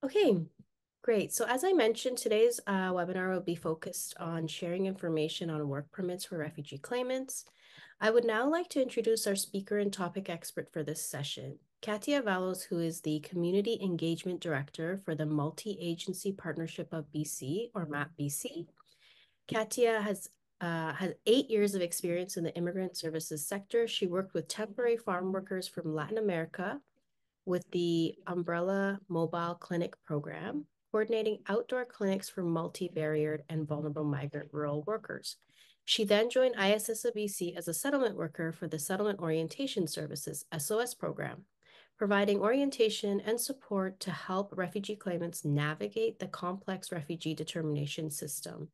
Okay, great. So as I mentioned, today's webinar will be focused on sharing information on work permits for refugee claimants. I would now like to introduce our speaker and topic expert for this session, Katya Avalos, who is the Community Engagement Director for the Multi-Agency Partnership of BC, or MAP-BC. Katya has 8 years of experience in the immigrant services sector. She worked with temporary farm workers from Latin America with the Umbrella Mobile Clinic Program, coordinating outdoor clinics for multivariate and vulnerable migrant rural workers. She then joined ISSBC as a settlement worker for the Settlement Orientation Services SOS program, providing orientation and support to help refugee claimants navigate the complex refugee determination system.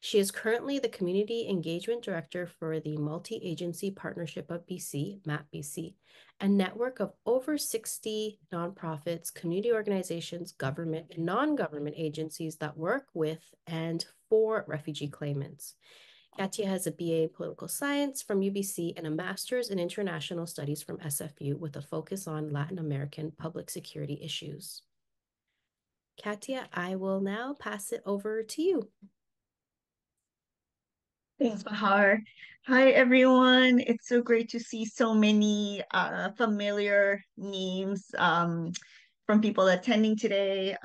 She is currently the Community Engagement Director for the Multi-Agency Partnership of BC, MAP-BC, a network of over 60 nonprofits, community organizations, government, and non-government agencies that work with and for refugee claimants. Katya has a BA in Political Science from UBC and a Master's in International Studies from SFU with a focus on Latin American public security issues. Katya, I will now pass it over to you. Thanks, Bahar. Hi, everyone. It's so great to see so many familiar names from people attending today.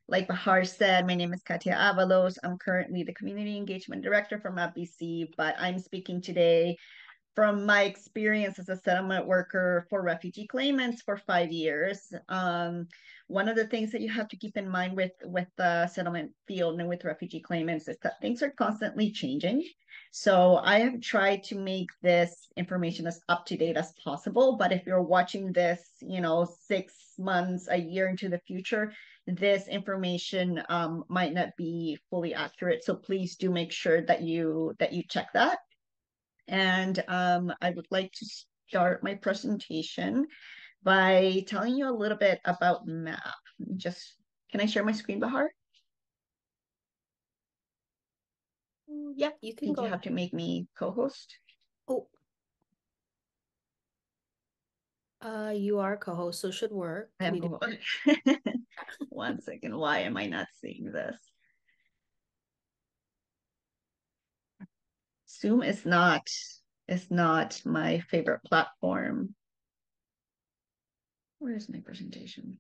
Like Bahar said, my name is Katya Avalos. I'm currently the Community Engagement Director for MAPBC, but I'm speaking today from my experience as a settlement worker for refugee claimants for 5 years. One of the things that you have to keep in mind with the settlement field and with refugee claimants is that things are constantly changing. So I have tried to make this information as up to date as possible. But if you're watching this, 6 months, a year into the future, this information might not be fully accurate. So please do make sure that you check that. And I would like to start my presentation by telling you a little bit about MAP. Can I share my screen, Bahar? Yeah, you I can think go you ahead. have to make me co-host. Oh, you are co-host, so it should work. I Can am you do co-host. 1 second. Why am I not seeing this? Zoom is not my favorite platform. Where is my presentation?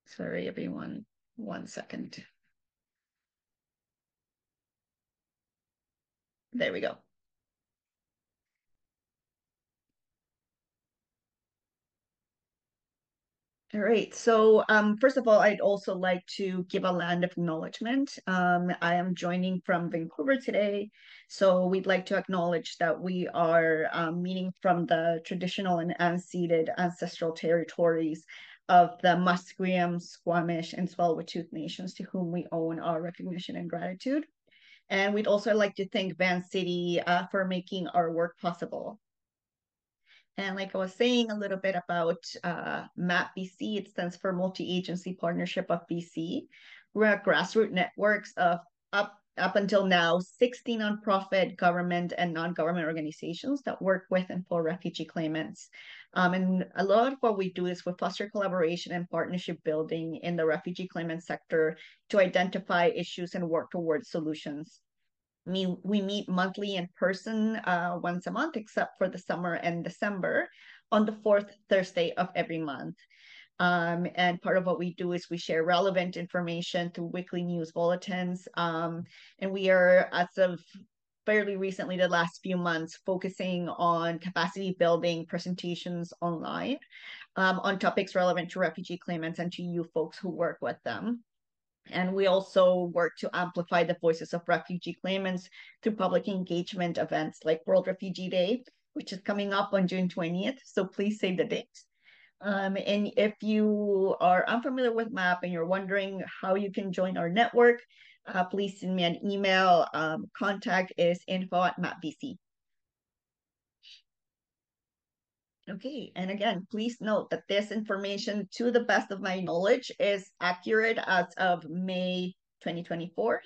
Sorry, everyone. 1 second. There we go. All right. So, first of all, I'd also like to give a land of acknowledgement. I am joining from Vancouver today. So, we'd like to acknowledge that we are meeting from the traditional and unceded ancestral territories of the Musqueam, Squamish, and Tsleil-Waututh nations, to whom we owe our recognition and gratitude. And we'd also like to thank Van City for making our work possible. And like I was saying a little bit about MAP-BC, it stands for Multi-Agency Partnership of BC. We're a grassroots networks of up until now 60 nonprofit, government, and non-government organizations that work with and for refugee claimants. And a lot of what we do is we foster collaboration and partnership building in the refugee claimant sector to identify issues and work towards solutions. We meet monthly in person once a month, except for the summer and December, on the fourth Thursday of every month. And part of what we do is we share relevant information through weekly news bulletins. And we are, as of fairly recently, the last few months, focusing on capacity building presentations online on topics relevant to refugee claimants and to you folks who work with them. And we also work to amplify the voices of refugee claimants through public engagement events like World Refugee Day, which is coming up on June 20th. So please save the date. And if you are unfamiliar with MAP and you're wondering how you can join our network, please send me an email. Contact is info@mapbc. Okay, and again, please note that this information, to the best of my knowledge, is accurate as of May 2024.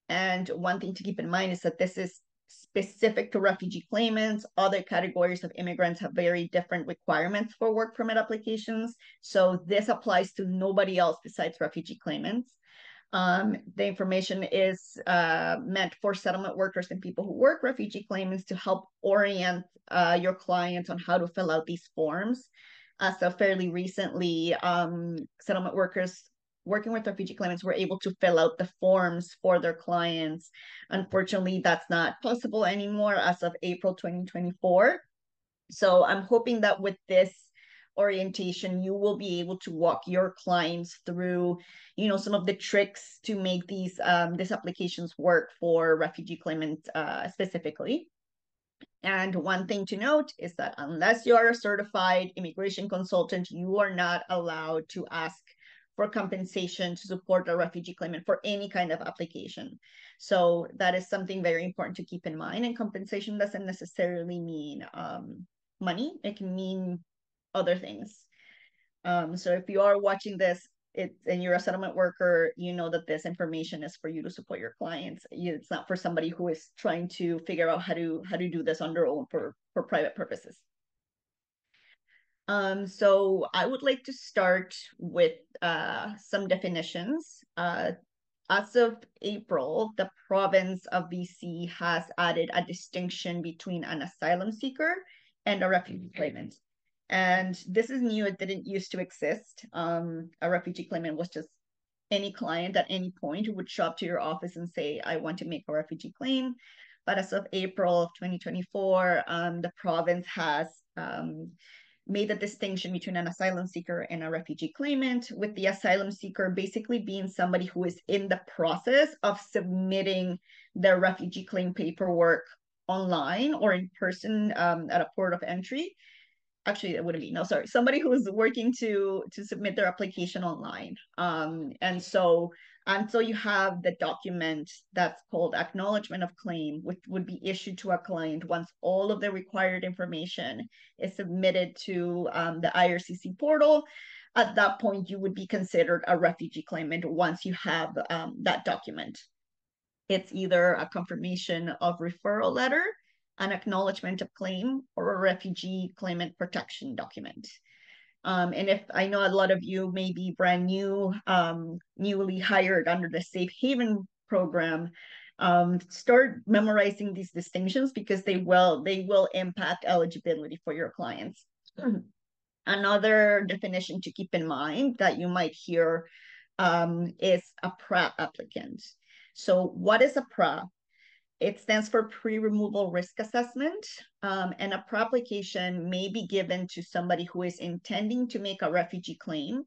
And one thing to keep in mind is that this is specific to refugee claimants. Other categories of immigrants have very different requirements for work permit applications. So this applies to nobody else besides refugee claimants. The information is meant for settlement workers and people who work refugee claimants to help orient your clients on how to fill out these forms. So fairly recently, settlement workers working with refugee claimants were able to fill out the forms for their clients. Unfortunately, that's not possible anymore as of April 2024. So I'm hoping that with this orientation, you will be able to walk your clients through, some of the tricks to make these applications work for refugee claimants specifically. And one thing to note is that unless you are a certified immigration consultant, you are not allowed to ask for compensation to support a refugee claimant for any kind of application. So that is something very important to keep in mind. And compensation doesn't necessarily mean money, it can mean other things. So if you are watching this, and you're a settlement worker, you know that this information is for you to support your clients. It's not for somebody who is trying to figure out how to do this on their own for private purposes. So I would like to start with some definitions. As of April, the province of BC has added a distinction between an asylum seeker and a refugee claimant. And this is new, it didn't used to exist. A refugee claimant was just any client at any point who would show up to your office and say, I want to make a refugee claim. But as of April of 2024, the province has made a distinction between an asylum seeker and a refugee claimant, with the asylum seeker basically being somebody who is in the process of submitting their refugee claim paperwork online or in person at a port of entry. Actually, it wouldn't be, no, sorry, somebody who's working to submit their application online. And so you have the document that's called acknowledgement of claim, which would be issued to a client once all of the required information is submitted to the IRCC portal. At that point, you would be considered a refugee claimant once you have that document. It's either a confirmation of referral letter, an acknowledgement of claim, or a refugee claimant protection document. And if I know a lot of you may be brand new, newly hired under the Safe Haven program, start memorizing these distinctions because they will impact eligibility for your clients. Another definition to keep in mind that you might hear is a PRA applicant. So what is a PRA? It stands for pre-removal risk assessment, and a PRA application may be given to somebody who is intending to make a refugee claim,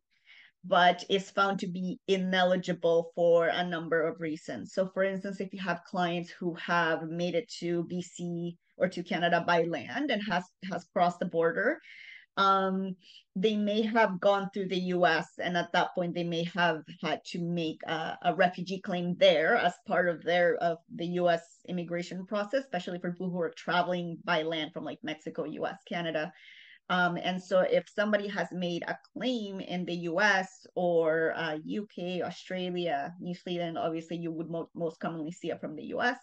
but is found to be ineligible for a number of reasons. So for instance, if you have clients who have made it to BC or to Canada by land and has crossed the border, they may have gone through the US, and at that point they may have had to make a refugee claim there as part of the US immigration process, especially for people who are traveling by land from like Mexico, US, Canada. And so if somebody has made a claim in the US or UK, Australia, New Zealand, obviously you would most commonly see it from the US.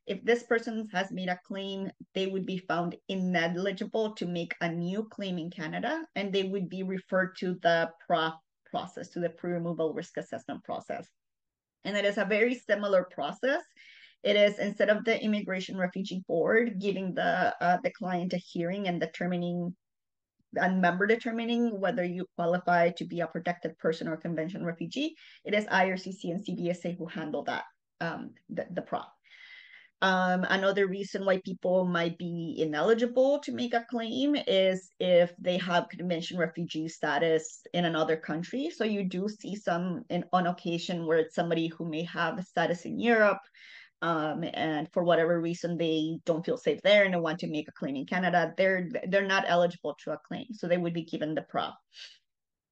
If this person has made a claim, they would be found ineligible to make a new claim in Canada, and they would be referred to the PRA process, to the pre-removal risk assessment process. And it is a very similar process. It is, instead of the Immigration Refugee Board giving the client a hearing and determining whether you qualify to be a protected person or convention refugee, it is IRCC and CBSA who handle that, the PRA. Another reason why people might be ineligible to make a claim is if they have convention refugee status in another country. So you do see some on occasion where it's somebody who may have a status in Europe, and for whatever reason they don't feel safe there and they want to make a claim in Canada. They're not eligible to a claim, so they would be given the PRA.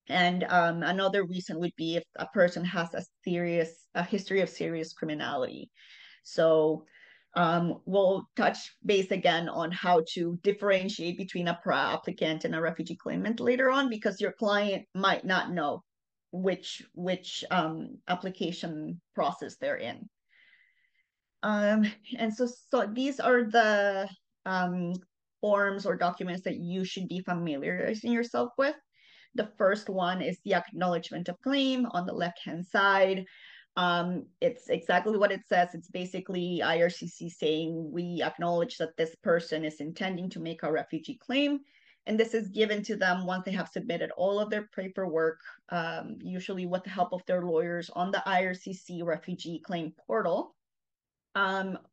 And another reason would be if a person has a history of serious criminality. So we'll touch base again on how to differentiate between a PRA applicant and a refugee claimant later on, because your client might not know which application process they're in. Um, and so these are the um, forms or documents that you should be familiarizing yourself with. The first one is the acknowledgement of claim on the left-hand side. It's exactly what it says. It's basically IRCC saying we acknowledge that this person is intending to make a refugee claim. And this is given to them once they have submitted all of their paperwork, usually with the help of their lawyers on the IRCC refugee claim portal.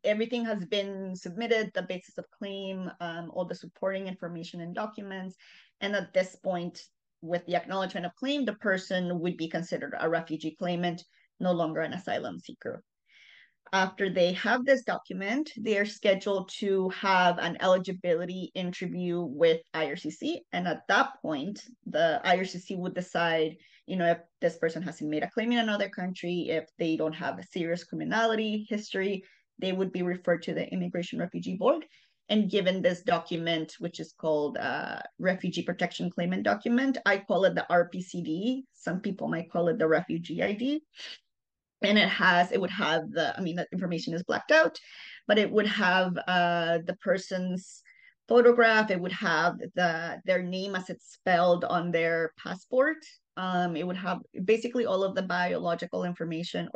Everything has been submitted, the basis of claim, all the supporting information and documents. And at this point, with the acknowledgement of claim, the person would be considered a refugee claimant, no longer an asylum seeker. After they have this document, they are scheduled to have an eligibility interview with IRCC. And at that point, the IRCC would decide, if this person hasn't made a claim in another country, if they don't have a serious criminality history, they would be referred to the Immigration Refugee Board and given this document, which is called Refugee Protection Claimant Document. I call it the RPCD. Some people might call it the Refugee ID. And it would have the information is blacked out, but it would have the person's photograph. It would have their name as it's spelled on their passport. It would have basically all of the biographical information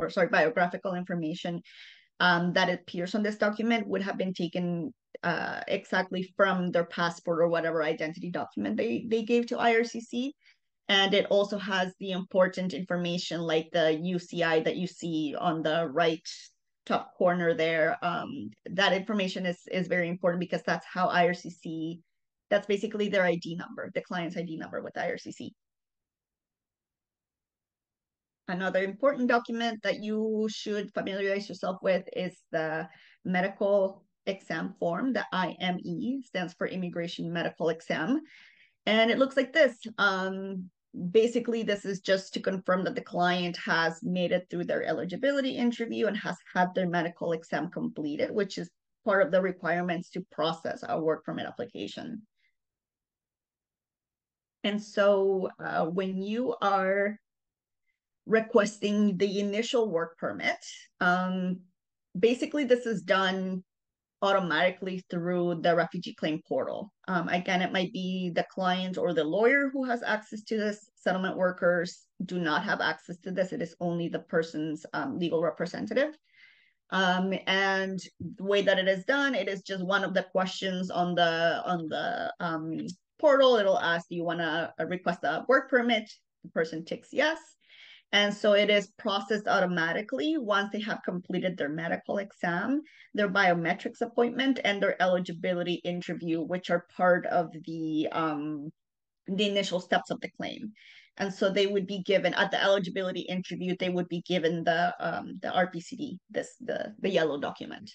that appears on this document would have been taken exactly from their passport or whatever identity document they gave to IRCC. And it also has the important information like the UCI that you see on the right top corner there. That information is very important because that's how IRCC, that's basically their ID number, the client's ID number with IRCC. Another important document that you should familiarize yourself with is the medical exam form. The IME stands for Immigration Medical Exam. And it looks like this. Basically, this is just to confirm that the client has made it through their eligibility interview and has had their medical exam completed, which is part of the requirements to process a work permit application. And so when you are requesting the initial work permit, basically this is done automatically through the refugee claim portal. Again, it might be the client or the lawyer who has access to this. Settlement workers do not have access to this. It is only the person's legal representative. And the way that it is done, it is just one of the questions on the portal. It'll ask, do you want to request a work permit? The person ticks yes. And so it is processed automatically once they have completed their medical exam, their biometrics appointment, and their eligibility interview, which are part of the initial steps of the claim. And so they would be given at the eligibility interview, they would be given the RPCD, the yellow document.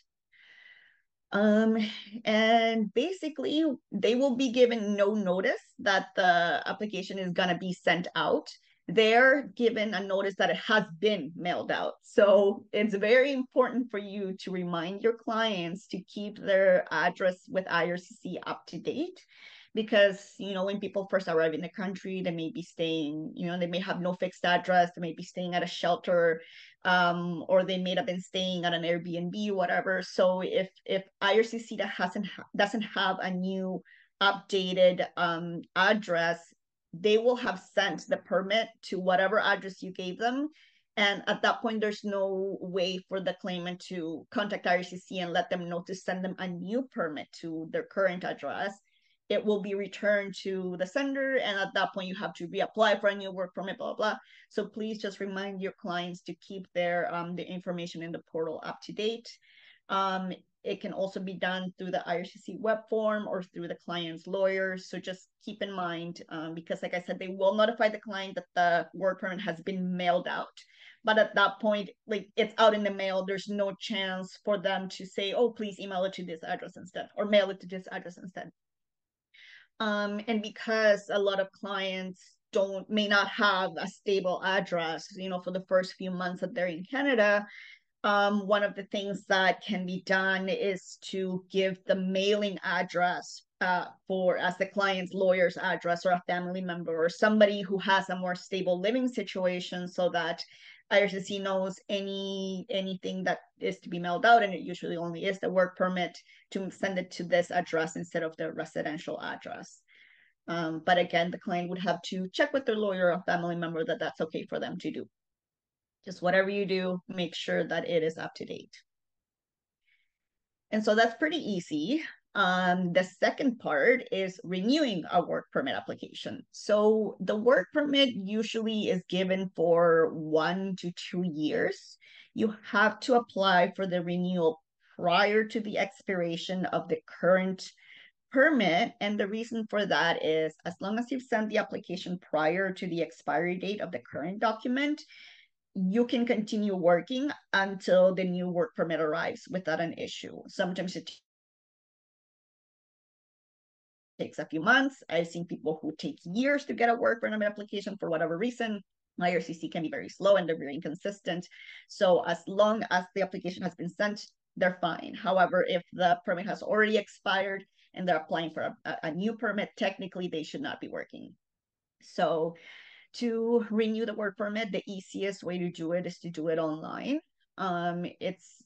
And basically they will be given no notice that the application is going to be sent out. They're given a notice that it has been mailed out. So it's very important for you to remind your clients to keep their address with IRCC up to date. Because, when people first arrive in the country, they may be staying, they may have no fixed address, they may be staying at a shelter, or they may have been staying at an Airbnb, whatever. So if IRCC doesn't have a new updated address, they will have sent the permit to whatever address you gave them. And at that point, there's no way for the claimant to contact IRCC and let them know to send them a new permit to their current address. It will be returned to the sender, and at that point you have to reapply for a new work permit, blah, blah. So please just remind your clients to keep their the information in the portal up to date. It can also be done through the IRCC web form or through the client's lawyer. So just keep in mind, because like I said, they will notify the client that the work permit has been mailed out. But at that point, like it's out in the mail, there's no chance for them to say, oh, please email it to this address instead, or mail it to this address instead. And because a lot of clients may not have a stable address, for the first few months that they're in Canada, one of the things that can be done is to give the mailing address as the client's lawyer's address or a family member or somebody who has a more stable living situation, so that IRCC knows anything that is to be mailed out, and it usually only is the work permit, to send it to this address instead of the residential address. But again, the client would have to check with their lawyer or family member that that's okay for them to do. Just whatever you do, make sure that it is up to date. And so that's pretty easy. The second part is renewing a work permit application. So the work permit usually is given for 1 to 2 years. You have to apply for the renewal prior to the expiration of the current permit. And the reason for that is, as long as you've sent the application prior to the expiry date of the current document, you can continue working until the new work permit arrives without an issue. Sometimes it takes a few months. I've seen people who take years to get a work permit application for whatever reason. IRCC can be very slow and they're very inconsistent. So as long as the application has been sent, they're fine. However, if the permit has already expired and they're applying for a new permit, technically they should not be working. So to renew the work permit, the easiest way to do it is to do it online. It's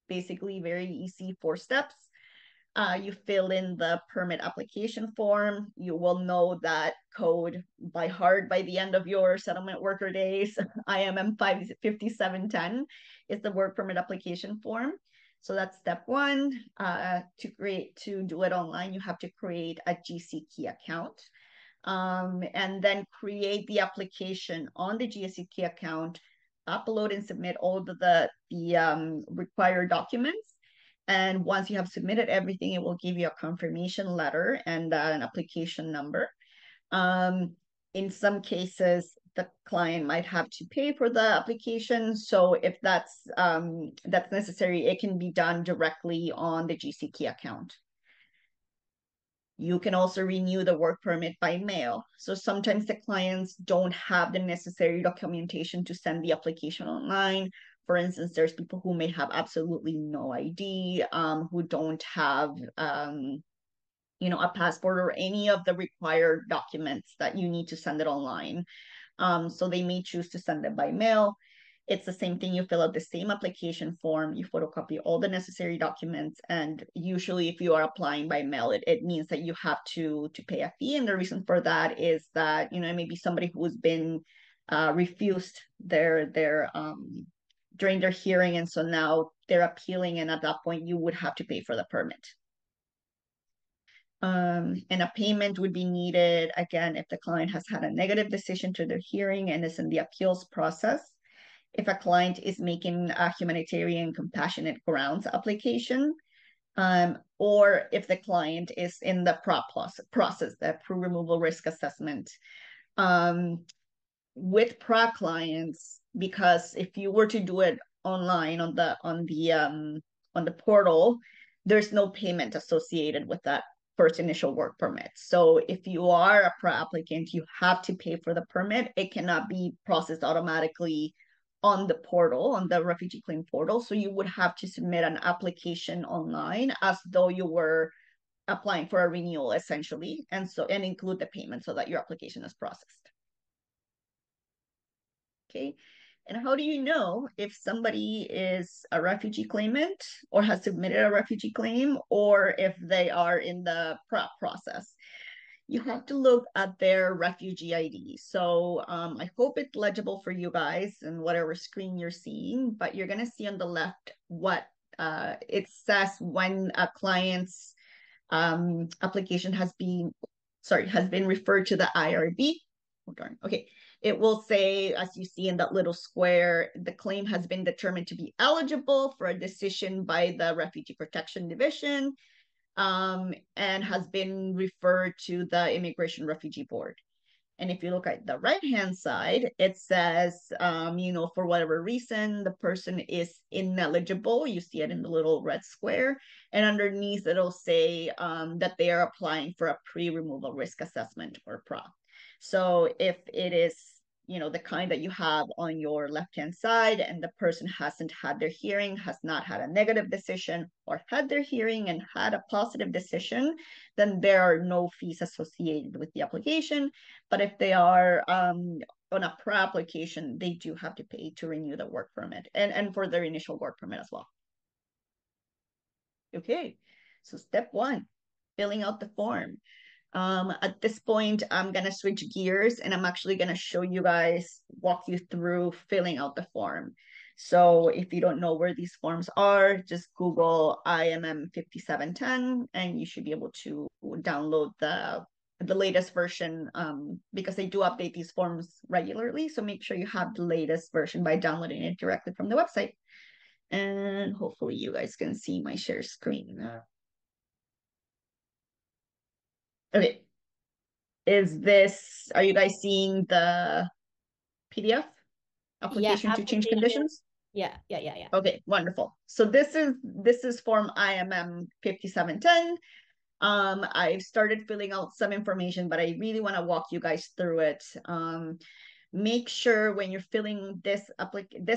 basically very easy, 4 steps. You fill in the permit application form. You will know that code by heart by the end of your settlement worker days. IMM 5710 is the work permit application form. So that's step 1. To do it online, you have to create a GCKey account. And then create the application on the GSEK account, upload and submit all of the required documents. And once you have submitted everything, it will give you a confirmation letter and an application number. In some cases, the client might have to pay for the application. So if that's necessary, it can be done directly on the GCKey account. You can also renew the work permit by mail. So sometimes the clients don't have the necessary documentation to send the application online. For instance, there's people who may have absolutely no ID, who don't have, a passport or any of the required documents that you need to send it online. So they may choose to send it by mail. It's the same thing. You fill out the same application form, you photocopy all the necessary documents, and usually if you are applying by mail, it means that you have to pay a fee. And the reason for that is that, maybe somebody who's been refused their during their hearing, and so now they're appealing, and at that point you would have to pay for the permit. And a payment would be needed, again, if the client has had a negative decision to their hearing and is in the appeals process. If a client is making a humanitarian compassionate grounds application, or if the client is in the PROP process, the pre-removal risk assessment. With PROP clients, because if you were to do it online on the portal, there's no payment associated with that first initial work permit. So if you are a PROP applicant, you have to pay for the permit. It cannot be processed automatically on the portal, on the refugee claim portal. So you would have to submit an application online as though you were applying for a renewal, essentially, and include the payment so that your application is processed. Okay. And how do you know if somebody is a refugee claimant or has submitted a refugee claim, or if they are in the PROP process? You have to look at their refugee ID. So I hope it's legible for you guys and whatever screen you're seeing, but you're going to see on the left what it says when a client's application has been referred to the IRB. Oh, darn. Okay. It will say, as you see in that little square, the claim has been determined to be eligible for a decision by the Refugee Protection Division, and has been referred to the Immigration Refugee Board. And if you look at the right-hand side, it says, for whatever reason, the person is ineligible. You see it in the little red square. And underneath, it'll say that they are applying for a pre-removal risk assessment, or PROP. So if it is the kind that you have on your left-hand side, and the person hasn't had their hearing, has not had a negative decision, or had their hearing and had a positive decision, then there are no fees associated with the application. But if they are on a pre-application, they do have to pay to renew the work permit and for their initial work permit as well. Okay, so step one, filling out the form. At this point, I'm gonna switch gears and I'm actually gonna show you guys, walk you through filling out the form. So if you don't know where these forms are, just Google IMM 5710 and you should be able to download the latest version, because they do update these forms regularly. So make sure you have the latest version by downloading it directly from the website. And hopefully you guys can see my share screen. Okay. Are you guys seeing the PDF Yeah, application to change application. conditions? Yeah. Okay, wonderful. So this is form IMM 5710. I've started filling out some information, but I really want to walk you guys through it. Make sure when you're filling this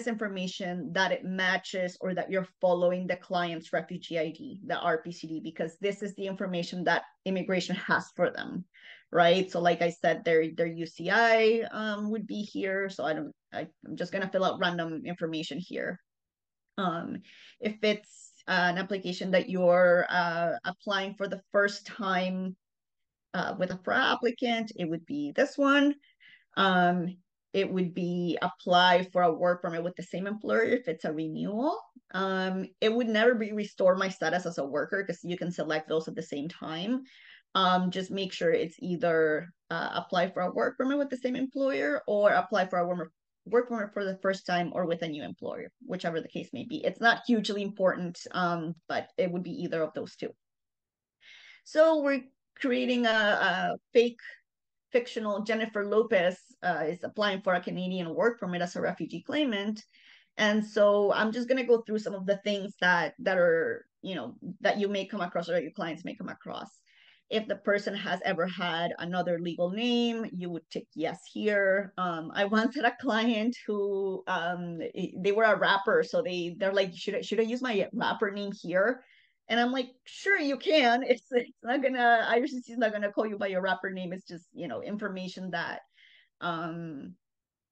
information that it matches or that you're following the client's refugee ID, the RPCD, because this is the information that immigration has for them, right? So like I said, their UCI would be here. So I'm just gonna fill out random information here. If it's an application that you're applying for the first time with a FRA applicant, it would be this one. Um, it would be apply for a work permit with the same employer if it's a renewal. It would never be restore my status as a worker because you can select those at the same time. Just make sure it's either apply for a work permit with the same employer or apply for a work permit for the first time or with a new employer, whichever the case may be. It's not hugely important, but it would be either of those two. So we're creating a fake fictional Jennifer Lopez is applying for a Canadian work permit as a refugee claimant. And so I'm just going to go through some of the things that are, that you may come across or that your clients may come across. If the person has ever had another legal name, you would tick yes here. I once had a client who they were a rapper, so they're like, should I use my rapper name here? And I'm like, sure, you can. It's not gonna, IRCC is not gonna call you by your rapper name. It's just, information um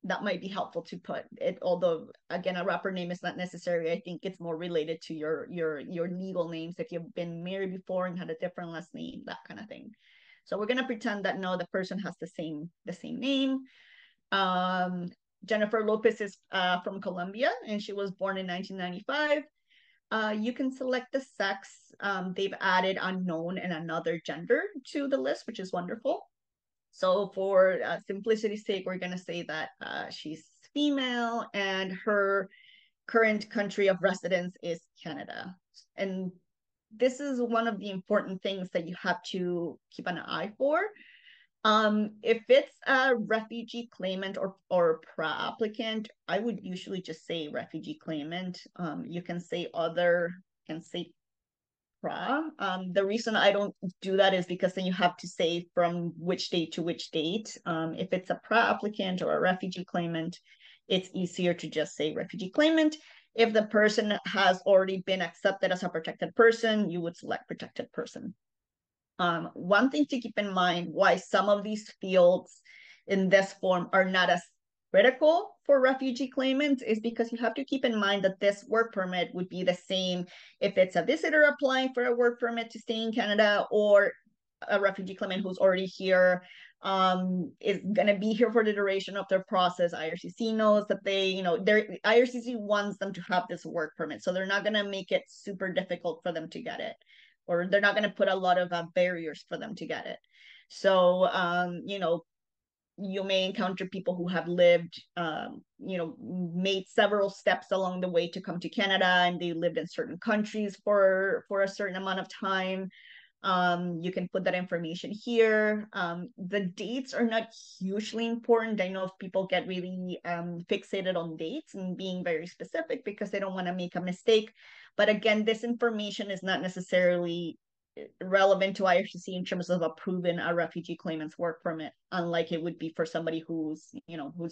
that might be helpful to put it. Although again, a rapper name is not necessary. I think it's more related to your legal names. If you've been married before and had a different last name, that kind of thing. So we're gonna pretend that no, the person has the same name. Um, Jennifer Lopez is from Colombia and she was born in 1995. You can select the sex. They've added unknown and another gender to the list, which is wonderful. So for simplicity's sake, we're going to say that she's female and her current country of residence is Canada. And this is one of the important things that you have to keep an eye for. If it's a refugee claimant or applicant, I would usually just say refugee claimant. You can say other, can say pra. The reason I don't do that is because then you have to say from which date to which date. If it's a pra applicant or a refugee claimant, it's easier to just say refugee claimant. If the person has already been accepted as a protected person, you would select protected person. One thing to keep in mind why some of these fields in this form are not as critical for refugee claimants is because you have to keep in mind that this work permit would be the same if it's a visitor applying for a work permit to stay in Canada or a refugee claimant who's already here, is going to be here for the duration of their process. IRCC knows that IRCC wants them to have this work permit, so they're not going to make it super difficult for them to get it, or they're not going to put a lot of barriers for them to get it. So, you may encounter people who have lived, made several steps along the way to come to Canada, and they lived in certain countries for a certain amount of time. You can put that information here. The dates are not hugely important. I know if people get really fixated on dates and being very specific because they don't want to make a mistake. But again, this information is not necessarily relevant to IRCC in terms of approving a refugee claimant's work permit, unlike it would be for somebody who's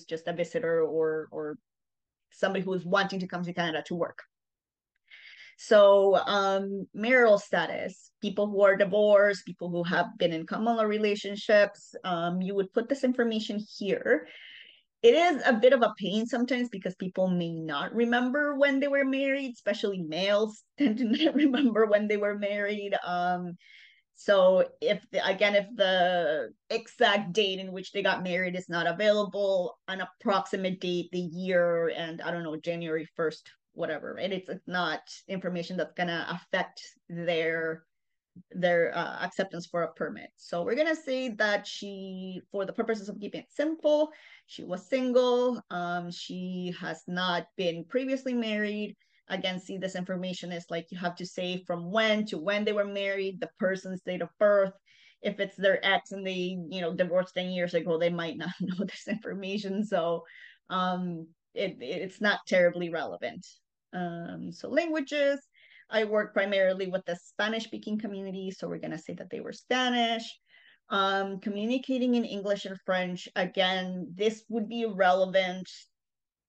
just a visitor or somebody who's wanting to come to Canada to work. So marital status, people who are divorced, people who have been in common law relationships, you would put this information here. it is a bit of a pain sometimes because people may not remember when they were married, especially males tend to not remember when they were married. So if the exact date in which they got married is not available, an approximate date, the year, and I don't know, January 1st, whatever, right? It's not information that's gonna affect their acceptance for a permit. So we're gonna say that she, for the purposes of keeping it simple, she was single. She has not been previously married. Again, see, this information is like you have to say from when to when they were married, the person's date of birth. If it's their ex and they, divorced 10 years ago, they might not know this information. So it's not terribly relevant. So languages, I work primarily with the Spanish speaking community, so we're going to say that they were Spanish. Communicating in English and French, again, this would be relevant.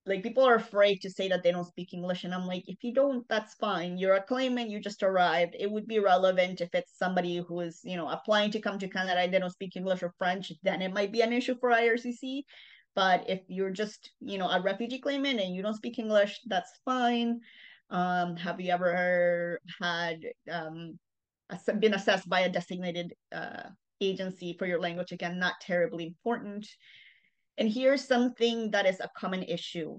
Like, people are afraid to say that they don't speak English, and I'm like, if you don't, that's fine. You're a claimant, you just arrived. It would be relevant if it's somebody who is, applying to come to Canada and they don't speak English or French, then it might be an issue for IRCC. But if you're just, a refugee claimant and you don't speak English, that's fine. Have you ever had been assessed by a designated agency for your language? Again, not terribly important. And here's something that is a common issue,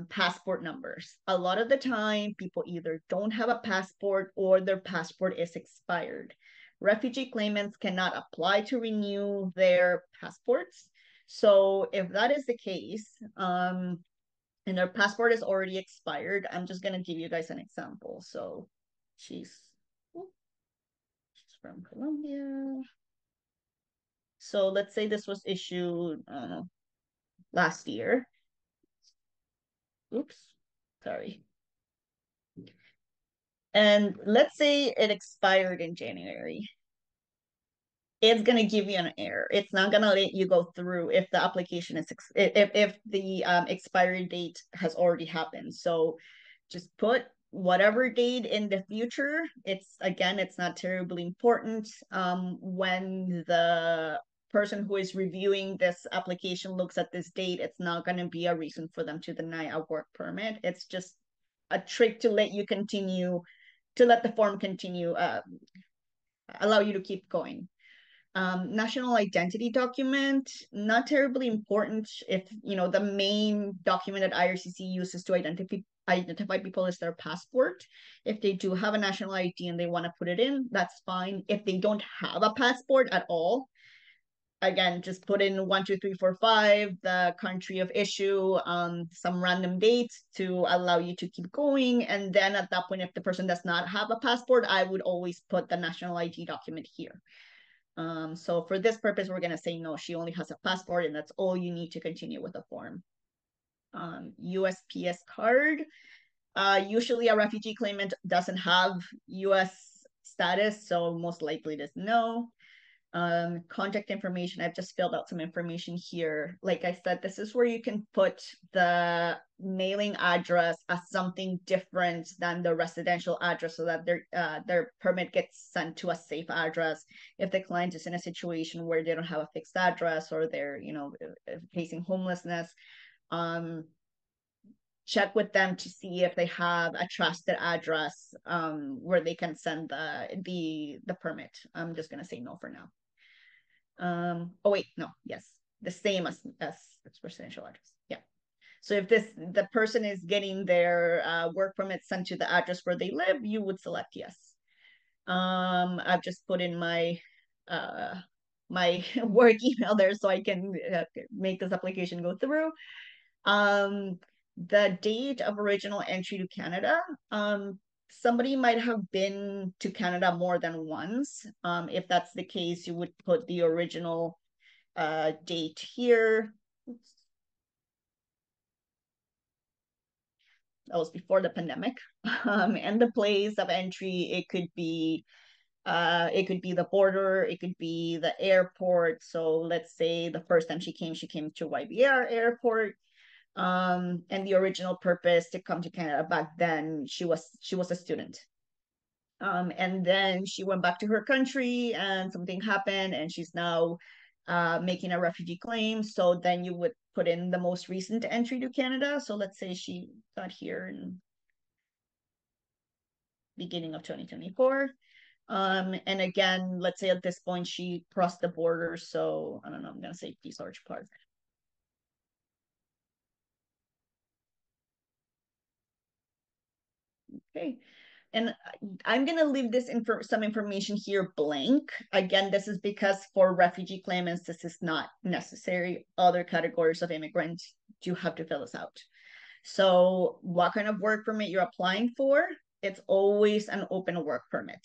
passport numbers. A lot of the time, people either don't have a passport or their passport is expired. Refugee claimants cannot apply to renew their passports. So if that is the case, and their passport is already expired, I'm just going to give you guys an example. So she's, she's from Colombia. So let's say this was issued, I don't know, last year. Oops, sorry. And let's say it expired in January. It's going to give you an error. It's not going to let you go through if the application is if the expiry date has already happened. So just put whatever date in the future. It's not terribly important. When the person who is reviewing this application looks at this date, it's not going to be a reason for them to deny a work permit. It's just a trick to let you continue, to let the form continue, allow you to keep going. National identity document, not terribly important. If the main document that IRCC uses to identify people is their passport. If they do have a national ID and they want to put it in, that's fine. If they don't have a passport at all, again, just put in 1, 2, 3, 4, 5, the country of issue, some random dates to allow you to keep going. And then at that point, if the person does not have a passport, I would always put the national ID document here. So for this purpose, we're going to say no, she only has a passport, and that's all you need to continue with the form. USPS card. Usually a refugee claimant doesn't have US status, so most likely it is no. Contact information, I've just filled out some information here. Like I said, this is where you can put the mailing address as something different than the residential address, so that their permit gets sent to a safe address. If the client is in a situation where they don't have a fixed address, or they're facing homelessness, check with them to see if they have a trusted address where they can send the permit. I'm just gonna say no for now. Oh wait, no, yes, the same as residential address. Yeah. So if the person is getting their work permit sent to the address where they live, you would select yes. I've just put in my my work email there so I can make this application go through. The date of original entry to Canada. Somebody might have been to Canada more than once. If that's the case, you would put the original date here. Oops. That was before the pandemic. And the place of entry, it could be the border, it could be the airport. So let's say the first time she came to YBR airport. And the original purpose to come to Canada back then, she was a student. And then she went back to her country and something happened and she's now making a refugee claim. So then you would put in the most recent entry to Canada. So let's say she got here in beginning of 2024. And again, let's say at this point she crossed the border. So I don't know, I'm gonna say Peace Arch Park. Okay. And I'm going to leave this some information here blank. Again, this is because for refugee claimants, this is not necessary. Other categories of immigrants do have to fill this out. So what kind of work permit you're applying for? It's always an open work permit.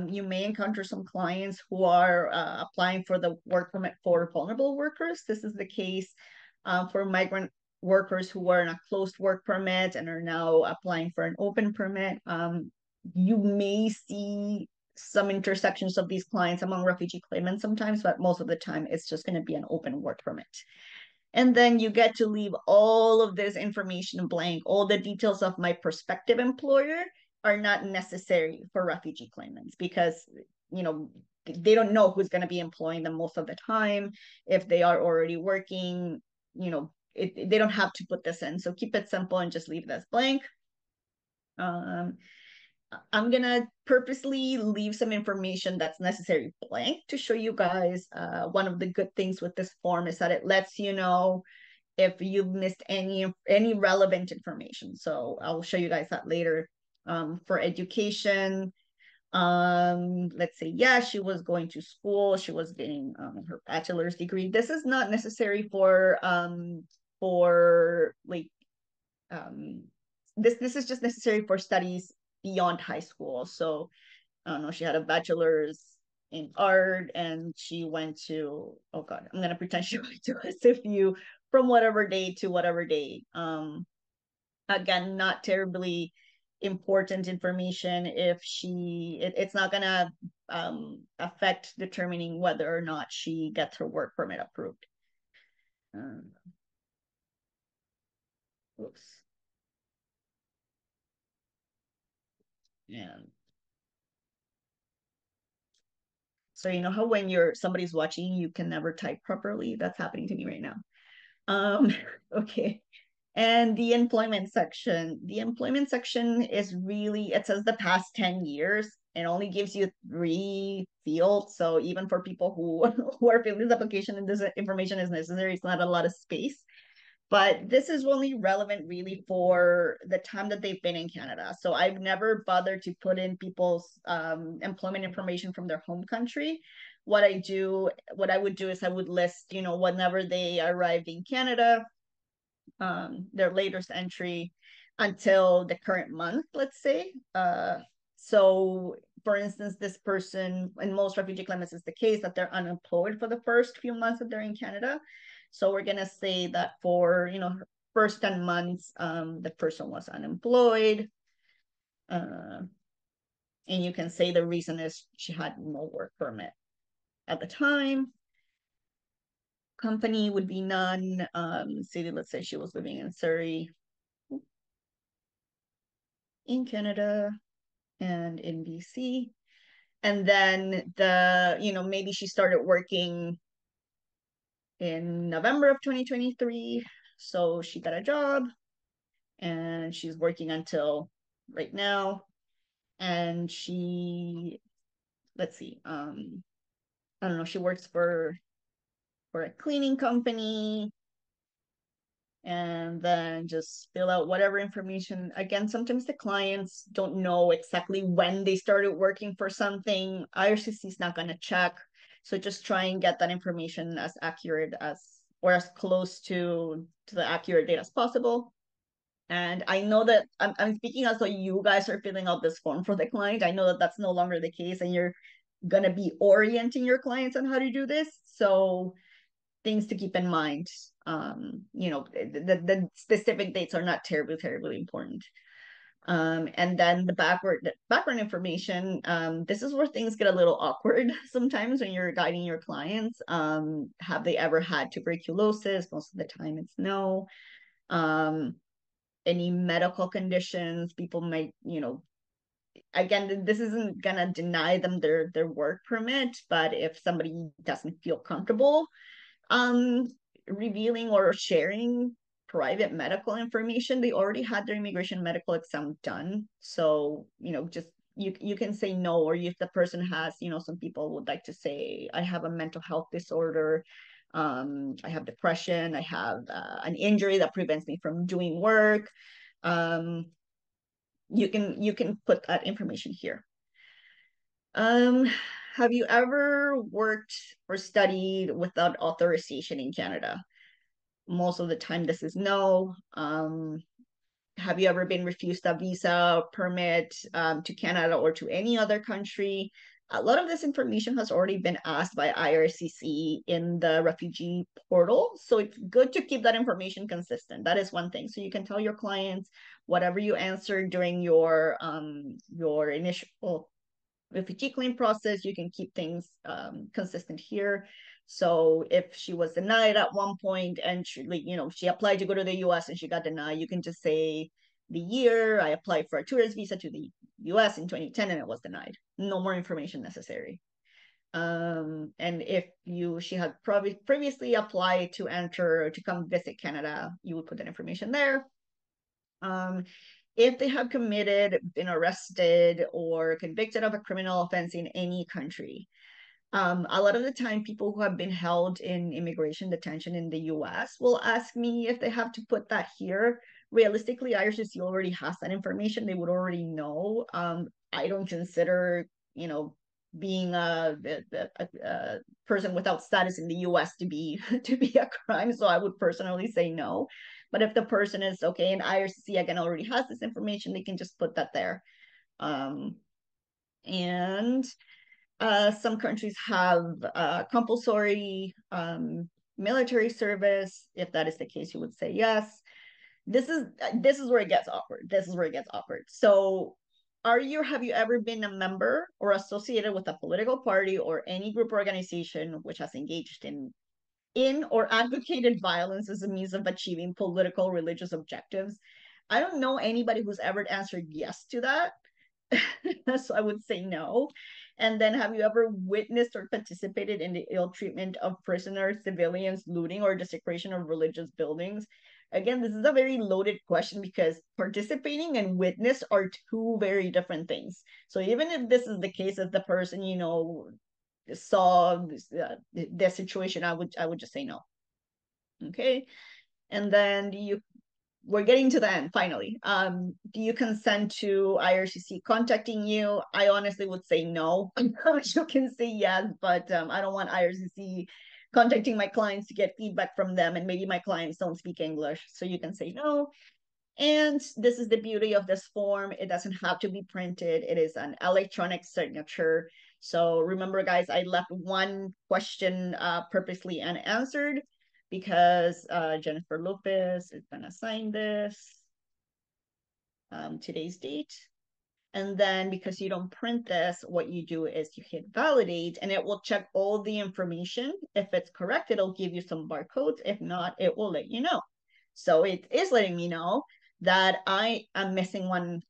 You may encounter some clients who are applying for the work permit for vulnerable workers. This is the case for migrant workers who are in a closed work permit and are now applying for an open permit. You may see some intersections of these clients among refugee claimants sometimes, but most of the time it's just going to be an open work permit. And then you get to leave all of this information blank. All the details of my prospective employer are not necessary for refugee claimants because, you know, they don't know who's going to be employing them most of the time. If they are already working, you know, they don't have to put this in. So keep it simple and just leave this blank. I'm gonna purposely leave some information that's necessary blank to show you guys. One of the good things with this form is that it lets you know if you've missed any relevant information. So I'll show you guys that later. For education, let's say, yeah, she was going to school, she was getting her bachelor's degree. This is not necessary for like this is just necessary for studies beyond high school. So I don't know, she had a bachelor's in art and she went to, oh God, I'm gonna pretend she went to SFU from whatever day to whatever day. Again, not terribly important information if it's not gonna affect determining whether or not she gets her work permit approved. Oops. And so you know how when somebody's watching, you can never type properly? That's happening to me right now. Um, okay. And the employment section. The employment section is really, it says the past 10 years. It only gives you 3 fields. So even for people who are filling this application and this information is necessary, it's not a lot of space. But this is only relevant really for the time that they've been in Canada. So I've never bothered to put in people's employment information from their home country. What I would do is I would list, you know, whenever they arrived in Canada, their latest entry until the current month, let's say. So for instance, this person, in most refugee claimants is the case that they're unemployed for the first few months that they're in Canada. So we're gonna say that for, you know, first 10 months, the person was unemployed. Uh, and you can say the reason is she had no work permit at the time. Company would be none. City, let's say she was living in Surrey, in Canada, and in BC. And then maybe she started working in November of 2023. So she got a job and she's working until right now. And let's see, I don't know, she works for a cleaning company and then just fill out whatever information. Again, sometimes the clients don't know exactly when they started working for something. IRCC is not going to check. So just try and get that information as accurate or as close to the accurate date as possible. And I know that I'm speaking as though you guys are filling out this form for the client. I know that that's no longer the case and you're going to be orienting your clients on how to do this. So things to keep in mind. The specific dates are not terribly important. And then the background information. This is where things get a little awkward sometimes when you're guiding your clients. Have they ever had tuberculosis? Most of the time, it's no. Any medical conditions? People might, again, this isn't gonna deny them their work permit, but if somebody doesn't feel comfortable revealing or sharing private medical information. They already had their immigration medical exam done. So, just you can say no, or if the person has, some people would like to say, I have a mental health disorder, I have depression, I have an injury that prevents me from doing work. Um, you can put that information here. Um, have you ever worked or studied without authorization in Canada? Most of the time, this is no. Have you ever been refused a visa permit to Canada or to any other country? A lot of this information has already been asked by IRCC in the refugee portal. So it's good to keep that information consistent. That is one thing. So you can tell your clients whatever you answered during your initial refugee claim process, you can keep things consistent here. So if she was denied at one point and she applied to go to the US and she got denied, you can just say the year I applied for a tourist visa to the US in 2010 and it was denied. No more information necessary. And if she had probably previously applied to enter or to come visit Canada, you would put that information there. If they have committed, been arrested, or convicted of a criminal offense in any country. A lot of the time, people who have been held in immigration detention in the US will ask me if they have to put that here. Realistically, IRCC already has that information. They would already know. I don't consider, being a person without status in the US to be to be a crime. So I would personally say no. But if the person is okay and IRCC again already has this information, they can just put that there. And some countries have compulsory military service. If that is the case, you would say yes. This is where it gets awkward. This is where it gets awkward. So have you ever been a member or associated with a political party or any group or organization which has engaged in or advocated violence as a means of achieving political religious objectives? I don't know anybody who's ever answered yes to that. So I would say no. And then, have you ever witnessed or participated in the ill treatment of prisoners, civilians, looting, or desecration of religious buildings? Again, this is a very loaded question because participating and witness are two very different things. So even if this is the case, if the person, saw this situation, I would just say no. Okay. And then we're getting to the end finally. Do you consent to IRCC contacting you? I honestly would say no. You can say yes, but I don't want IRCC contacting my clients to get feedback from them, and maybe my clients don't speak English, so you can say no. And this is the beauty of this form. It doesn't have to be printed. It is an electronic signature. So remember, guys, I left one question purposely unanswered because Jennifer Lopez is going to sign this today's date. And then because you don't print this, what you do is you hit validate and it will check all the information. If it's correct, it'll give you some barcodes. If not, it will let you know. So it is letting me know that I am missing one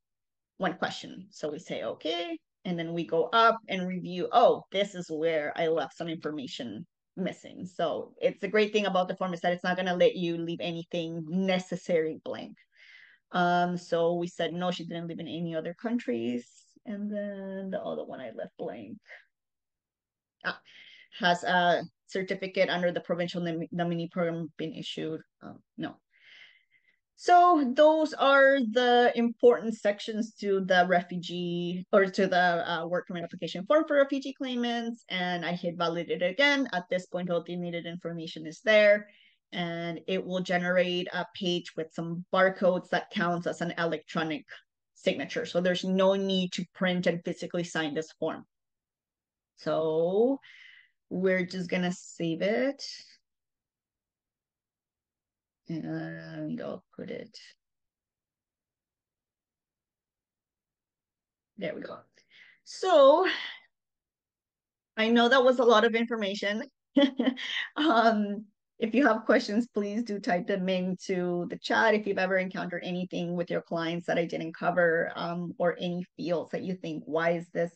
question. So we say, okay, and then we go up and review, oh, this is where I left some information missing. So it's a great thing about the form is that it's not going to let you leave anything necessary blank. So we said no, she didn't live in any other countries. And then the other one I left blank. Has a certificate under the provincial nominee program been issued? No. So those are the important sections to the refugee or to the work permit application form for refugee claimants. And I hit validate again. At this point, all the needed information is there. And it will generate a page with some barcodes that counts as an electronic signature. So there's no need to print and physically sign this form. So we're just gonna save it. And I'll put it. There we go. So I know that was a lot of information. If you have questions, please do type them into the chat. If you've ever encountered anything with your clients that I didn't cover, or any fields that you think, why is this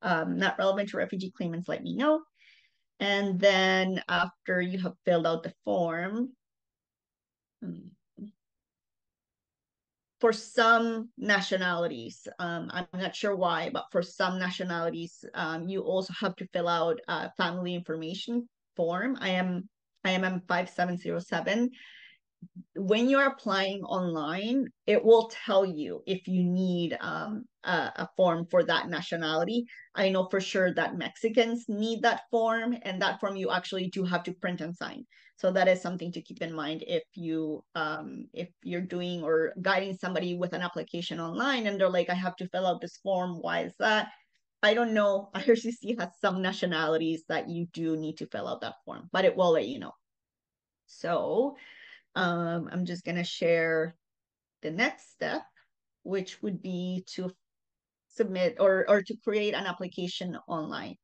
not relevant to refugee claimants, let me know. And then after you have filled out the form, for some nationalities, I'm not sure why, but for some nationalities, you also have to fill out a family information form. I am M5707. When you're applying online, it will tell you if you need a form for that nationality. I know for sure that Mexicans need that form, and that form you actually do have to print and sign. So that is something to keep in mind if you're doing or guiding somebody with an application online and they're like, I have to fill out this form. Why is that? I don't know. IRCC has some nationalities that you do need to fill out that form, but it will let you know. So I'm just going to share the next step, which would be to submit or to create an application online.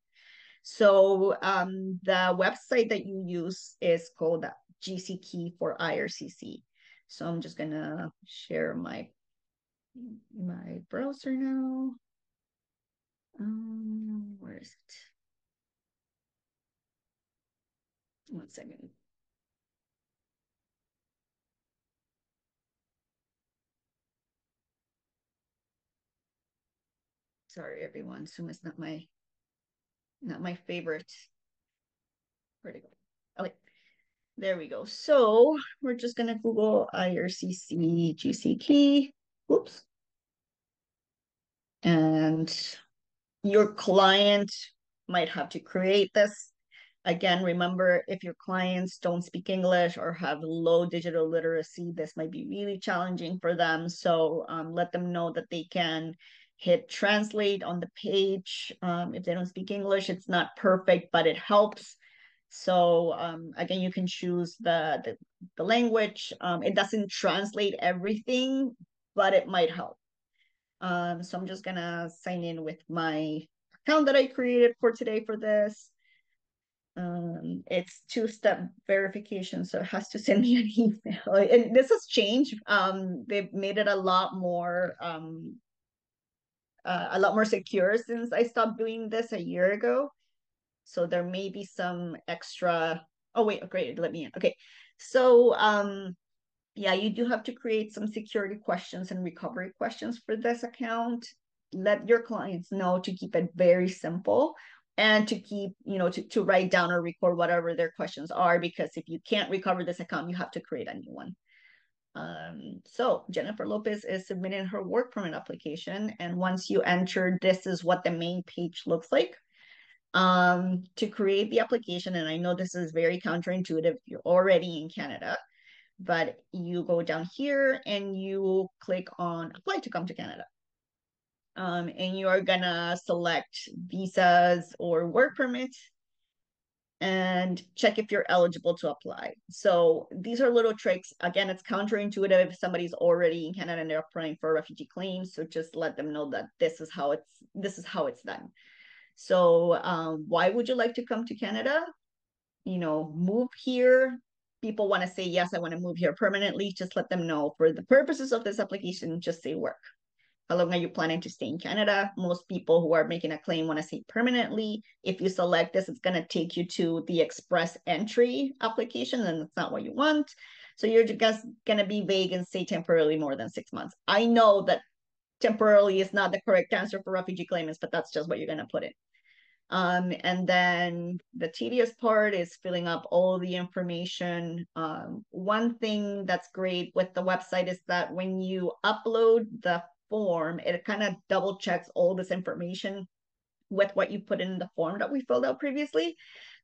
So the website that you use is called GC Key for IRCC. So I'm just going to share my browser now. Where is it? One second. Sorry, everyone. Zoom is not my favorite. Where'd it go? Okay, there we go. So we're just gonna Google IRCC GC key. Oops. And your client might have to create this. Again, remember, if your clients don't speak English or have low digital literacy, this might be really challenging for them. So let them know that they can hit translate on the page. If they don't speak English, it's not perfect, but it helps. So again, you can choose the language. It doesn't translate everything, but it might help. So I'm just gonna sign in with my account that I created for today for this. It's two-step verification, so it has to send me an email. And this has changed. They've made it a lot more secure since I stopped doing this a year ago. So there may be some extra. Oh wait, great, let me in. Okay, so yeah, you do have to create some security questions and recovery questions for this account. Let your clients know to keep it very simple and to keep, to write down or record whatever their questions are, because if you can't recover this account, you have to create a new one. So Jennifer Lopez is submitting her work permit application. And once you enter, this is what the main page looks like. To create the application, and I know this is very counterintuitive if you're already in Canada, but you go down here and you click on apply to come to Canada. And you are gonna select visas or work permits and check if you're eligible to apply. So these are little tricks. Again, it's counterintuitive if somebody's already in Canada and they're applying for refugee claims. So just let them know that this is how it's done. So why would you like to come to Canada? Move here. People want to say, yes, I want to move here permanently. Just let them know for the purposes of this application, just say work. How long are you planning to stay in Canada? Most people who are making a claim want to say permanently. If you select this, it's going to take you to the express entry application, and that's not what you want. So you're just going to be vague and say temporarily more than 6 months. I know that temporarily is not the correct answer for refugee claimants, but that's just what you're going to put in. And then the tedious part is filling up all the information. One thing that's great with the website is that when you upload the form, it kind of double checks all this information with what you put in the form that we filled out previously.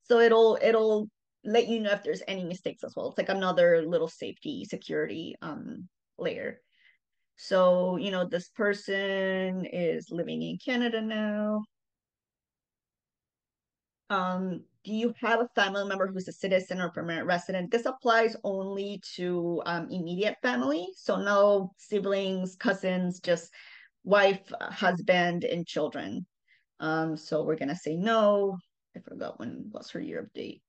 So it'll let you know if there's any mistakes as well. It's like another little safety security layer. So, this person is living in Canada now. Do you have a family member who's a citizen or permanent resident? This applies only to immediate family. So no siblings, cousins, just wife, husband, and children. So we're gonna say no. I forgot when was her year of date.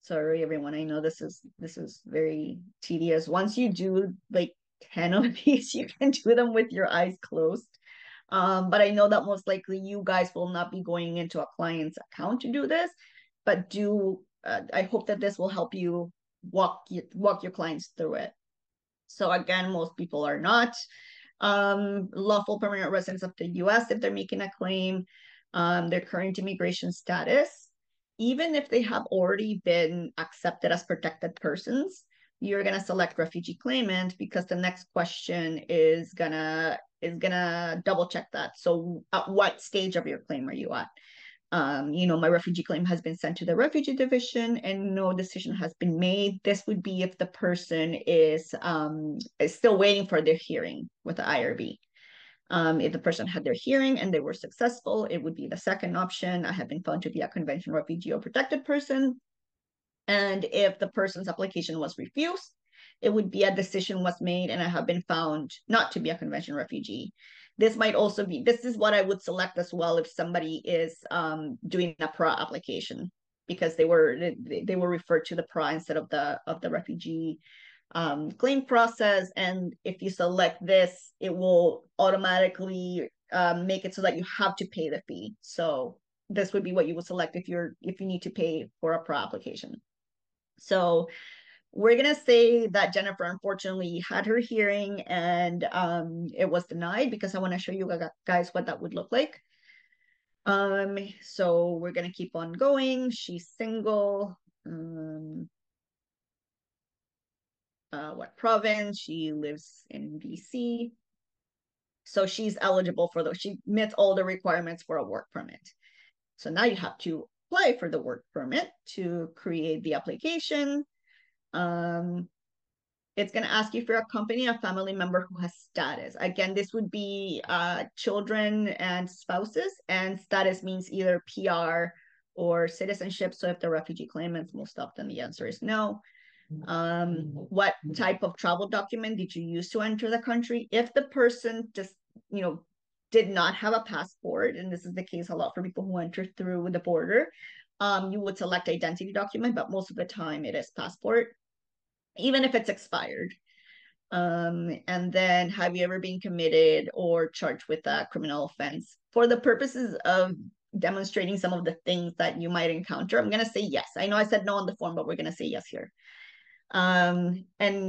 Sorry, everyone. I know this is very tedious. Once you do like 10 of these, you can do them with your eyes closed. But I know that most likely you guys will not be going into a client's account to do this, but I hope that this will help you walk your clients through it. So again, most people are not lawful permanent residents of the US if they're making a claim, their current immigration status, even if they have already been accepted as protected persons, you're gonna select refugee claimant because the next question is gonna double check that. So at what stage of your claim are you at? My refugee claim has been sent to the refugee division and no decision has been made. This would be if the person is still waiting for their hearing with the IRB. If the person had their hearing and they were successful, it would be the second option. I have been found to be a convention refugee or protected person. And if the person's application was refused, it would be a decision was made and I have been found not to be a convention refugee. This is what I would select as well if somebody is doing a PRA application because they were referred to the PRA instead of the refugee claim process. And if you select this, it will automatically make it so that you have to pay the fee. So this would be what you would select if you need to pay for a PRA application. So we're gonna say that Jennifer unfortunately had her hearing and it was denied because I want to show you guys what that would look like. So we're gonna keep on going. She's single. What province? She lives in BC. So she's eligible for those. She meets all the requirements for a work permit. So now you have to apply for the work permit to create the application. It's going to ask you for a company, a family member who has status. Again, this would be children and spouses, and status means either PR or citizenship. So if the refugee claimants, most often the answer is no. What type of travel document did you use to enter the country? If the person just, did not have a passport, and this is the case a lot for people who enter through the border, you would select identity document, but most of the time it is passport, even if it's expired. And then have you ever been committed or charged with a criminal offense? For the purposes of demonstrating some of the things that you might encounter, I'm going to say yes. I know I said no on the form, but we're going to say yes here. And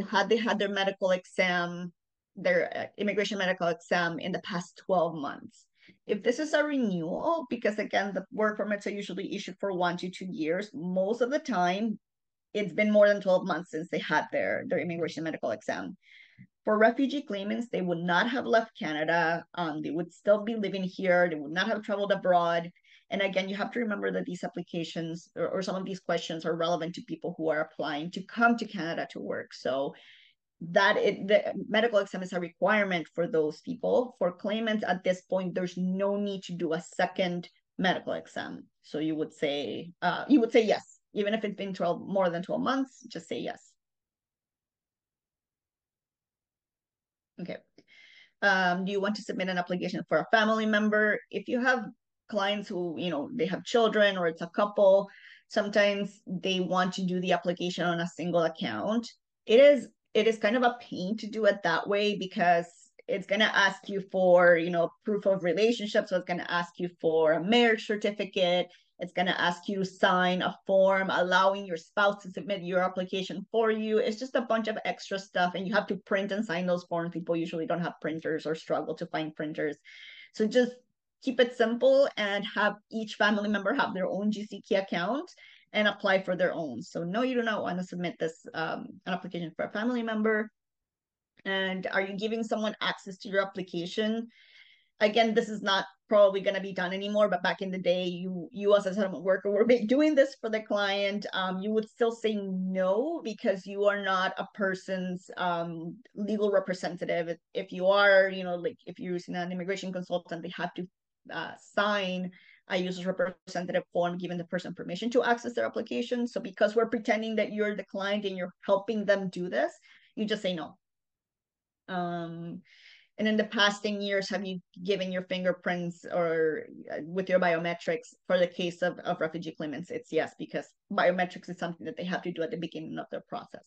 had they had their medical exam, their immigration medical exam in the past 12 months. If this is a renewal, because again, the work permits are usually issued for 1 to 2 years, most of the time, it's been more than 12 months since they had their immigration medical exam. For refugee claimants, they would not have left Canada. They would still be living here. They would not have traveled abroad. And again, you have to remember that these applications or some of these questions are relevant to people who are applying to come to Canada to work. So the medical exam is a requirement for those people. For claimants at this point, there's no need to do a second medical exam. So you would say yes, even if it's been more than 12 months, just say yes. Okay. Do you want to submit an application for a family member? If you have clients who, they have children or it's a couple, sometimes they want to do the application on a single account. It is kind of a pain to do it that way because it's going to ask you for, proof of relationship. So it's going to ask you for a marriage certificate. It's going to ask you to sign a form allowing your spouse to submit your application for you. It's just a bunch of extra stuff, and you have to print and sign those forms. People usually don't have printers or struggle to find printers. So just keep it simple and have each family member have their own GCK account and apply for their own. So no, you do not want to submit this an application for a family member. And are you giving someone access to your application? Again, this is not probably going to be done anymore, but back in the day, you as a settlement worker were doing this for the client. You would still say no because you are not a person's legal representative. If you are, like if you're using an immigration consultant, they have to sign a user's representative form giving the person permission to access their application. So because we're pretending that you're the client and you're helping them do this, you just say no. And in the past 10 years, have you given your fingerprints or with your biometrics? For the case of refugee claimants, it's yes, because biometrics is something that they have to do at the beginning of their process.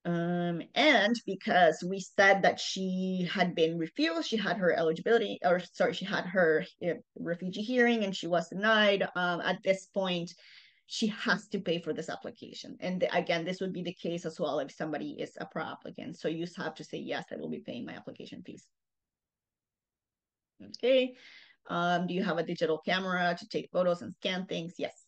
And because we said that she had been refused, she had her eligibility, or sorry, she had her refugee hearing and she was denied. At this point, she has to pay for this application. And again, this would be the case as well if somebody is a pro applicant. So you have to say, yes, I will be paying my application fees. Okay. Do you have a digital camera to take photos and scan things? Yes.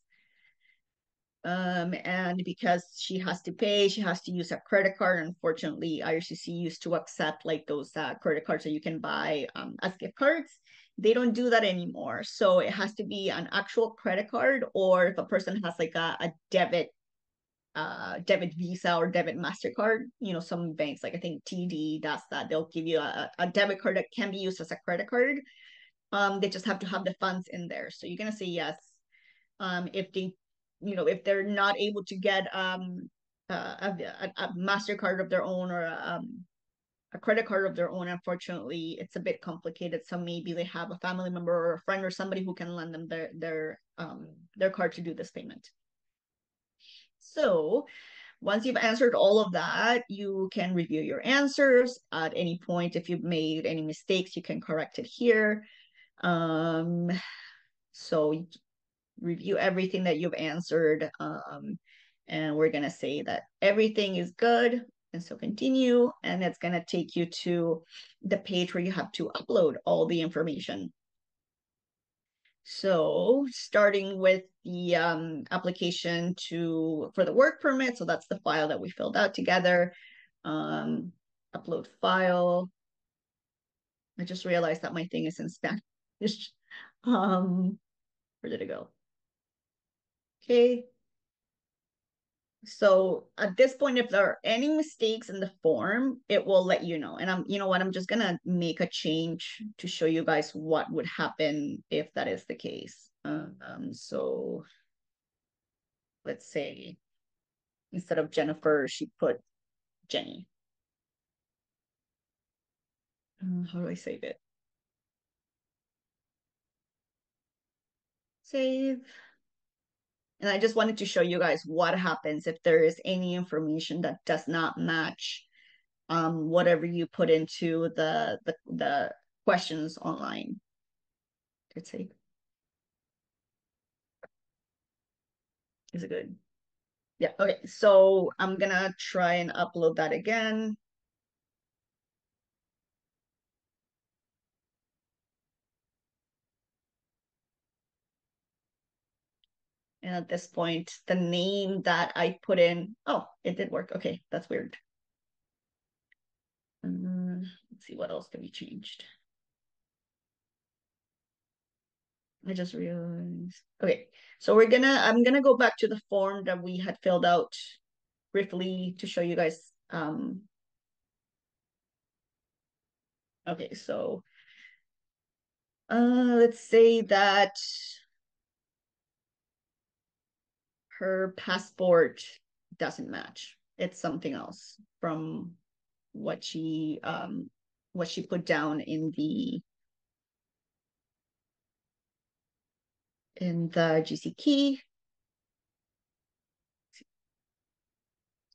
And because she has to pay, she has to use a credit card. Unfortunately, IRCC used to accept like those credit cards that you can buy as gift cards. They don't do that anymore. So it has to be an actual credit card, or if a person has like a debit Visa or debit MasterCard, some banks, like I think TD does that. They'll give you a debit card that can be used as a credit card. They just have to have the funds in there. So you're gonna say yes. If they, if they're not able to get a MasterCard of their own, or a credit card of their own, unfortunately, it's a bit complicated. So maybe they have a family member or a friend or somebody who can lend them their card to do this payment. So once you've answered all of that, you can review your answers. At any point, if you've made any mistakes, you can correct it here. So review everything that you've answered. And we're going to say that everything is good. And so continue. And it's going to take you to the page where you have to upload all the information. So starting with the application for the work permit. So that's the file that we filled out together. Upload file. I just realized that my thing is in Spanish. Where did it go? Okay. So at this point, if there are any mistakes in the form, it will let you know. And you know what, I'm just gonna make a change to show you guys what would happen if that is the case. So let's say instead of Jennifer, she put Jenny. How do I save it? Save. And I just wanted to show you guys what happens if there is any information that does not match whatever you put into the questions online. Hit save. Is it good? Yeah, okay. So I'm gonna try and upload that again. And at this point, the name that I put in, oh, it did work. Okay, that's weird. Let's see what else can be changed. I just realized. Okay, so I'm gonna go back to the form that we had filled out briefly to show you guys. Okay, so let's say that her passport doesn't match. It's something else from what she put down in the GC key.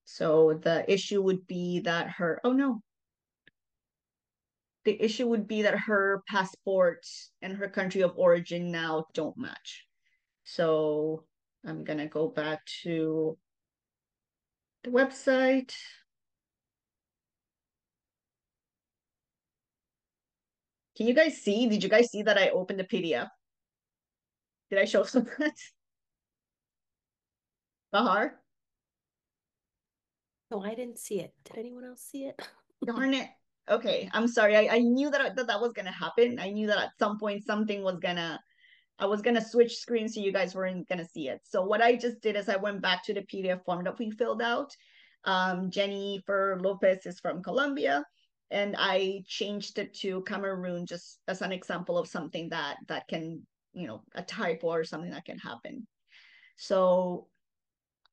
So the issue would be that the issue would be that her passport and her country of origin now don't match. So I'm gonna go back to the website. Can you guys see? Did you guys see that I opened the PDF? Did I show some that? Bahar? No, I didn't see it. Did anyone else see it? Darn it. Okay, I'm sorry. I knew that was gonna happen. I knew that at some point something was gonna I was gonna switch screens so you guys weren't gonna see it. So what I just did is I went back to the PDF form that we filled out. Jennifer Lopez is from Colombia, and I changed it to Cameroon just as an example of something that can, a typo or something that can happen. So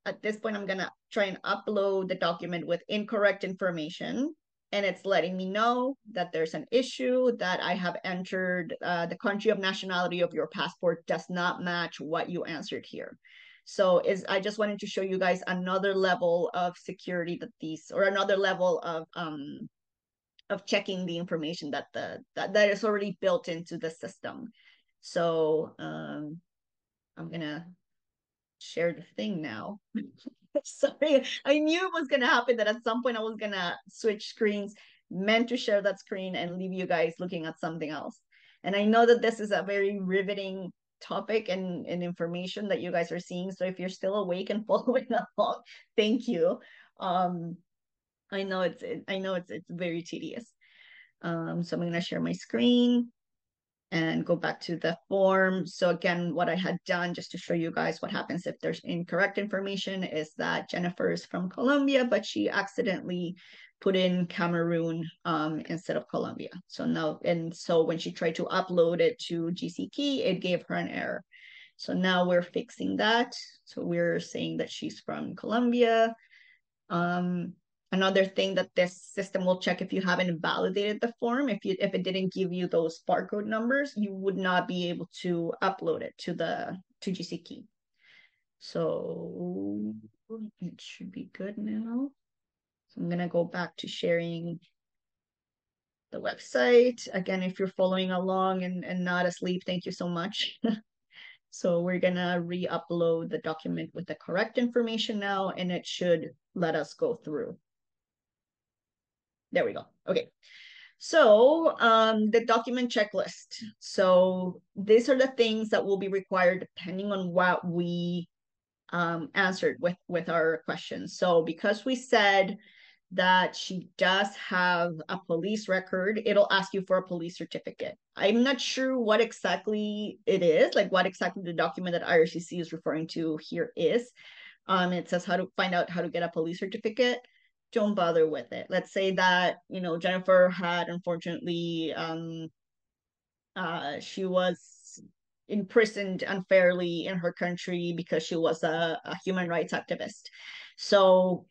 at this point, I'm gonna try and upload the document with incorrect information. And it's letting me know that there's an issue, that I have entered the country of nationality of your passport does not match what you answered here. So I just wanted to show you guys another level of security that or another level of checking the information that is already built into the system. So I'm gonna share the thing now. Sorry, I knew it was gonna happen, that at some point I was gonna switch screens, meant to share that screen and leave you guys looking at something else. And I know that this is a very riveting topic and information that you guys are seeing. So if you're still awake and following along, thank you. Um, I know it's very tedious. So I'm gonna share my screen and go back to the form. So again, what I had done, just to show you guys what happens if there's incorrect information, is that Jennifer is from Colombia, but she accidentally put in Cameroon instead of Colombia. So now, and so when she tried to upload it to GCKey, it gave her an error. So now we're fixing that. So we're saying that she's from Colombia. Um, Another thing that this system will check, if you haven't validated the form, if it didn't give you those barcode numbers, you would not be able to upload it to GCKey. So it should be good now. So I'm gonna go back to sharing the website. Again, if you're following along and not asleep, thank you so much. So we're gonna re-upload the document with the correct information now, and it should let us go through. There we go. Okay. So the document checklist. So these are the things that will be required depending on what we answered with our questions. So because we said that she does have a police record, it'll ask you for a police certificate. I'm not sure what exactly it is, like what exactly the document that IRCC is referring to here is. It says how to find out how to get a police certificate. Don't bother with it. Let's say that, Jennifer had, unfortunately, she was imprisoned unfairly in her country because she was a human rights activist. So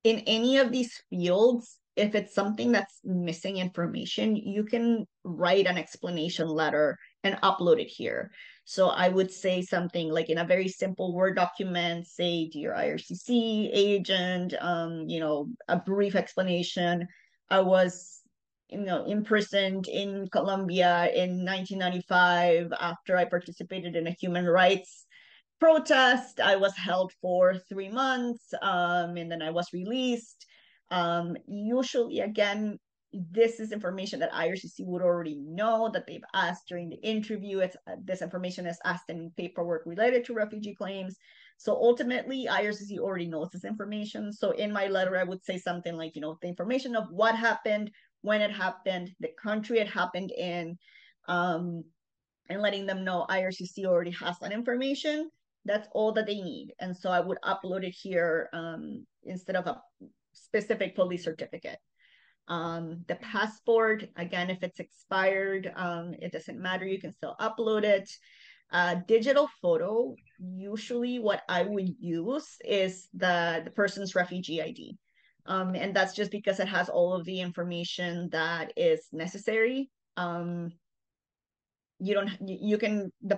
in any of these fields, if it's something that's missing information, you can write an explanation letter and upload it here. So I would say something like, in a very simple Word document, say, dear IRCC agent, a brief explanation. I was, imprisoned in Colombia in 1995 after I participated in a human rights protest. I was held for 3 months, and then I was released. Usually, again, this is information that IRCC would already know, that they've asked during the interview. This information is asked in paperwork related to refugee claims. So ultimately, IRCC already knows this information. So in my letter, I would say something like, the information of what happened, when it happened, the country it happened in, and letting them know IRCC already has that information. That's all that they need. And so I would upload it here instead of a specific police certificate. The passport, again, if it's expired, it doesn't matter. You can still upload it. Digital photo, usually what I would use is the person's refugee ID. And that's just because it has all of the information that is necessary. The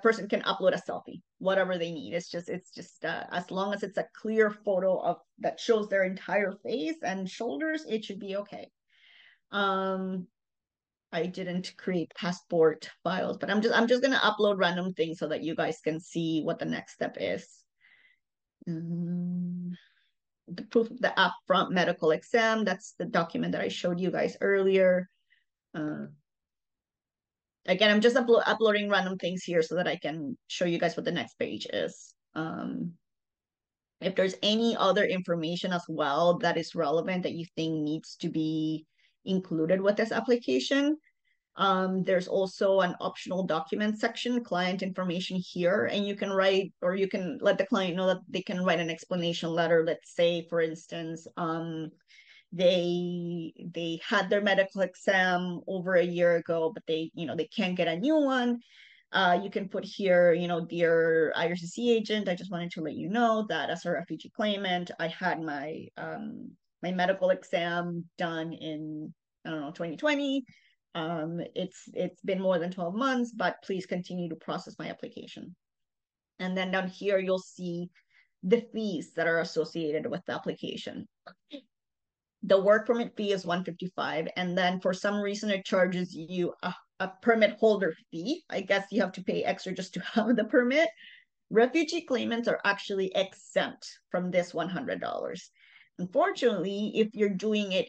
person can upload a selfie, whatever they need. It's just as long as it's a clear photo that shows their entire face and shoulders, it should be okay. I didn't create passport files, but I'm just gonna upload random things so that you guys can see what the next step is. The proof of the upfront medical exam, that's the document that I showed you guys earlier. Again, I'm just uploading random things here so that I can show you guys what the next page is. If there's any other information as well that is relevant that you think needs to be included with this application, there's also an optional document section, client information here, and you can write, or you can let the client know that they can write an explanation letter. Let's say, for instance, they had their medical exam over a year ago, but they can't get a new one. You can put here, dear IRCC agent, I just wanted to let you know that as a refugee claimant, I had my medical exam done in, I don't know, 2020. It's been more than 12 months, but please continue to process my application. And then down here, you'll see the fees that are associated with the application. The work permit fee is $155, and then for some reason it charges you a permit holder fee. I guess you have to pay extra just to have the permit. Refugee claimants are actually exempt from this $100. Unfortunately, if you're doing it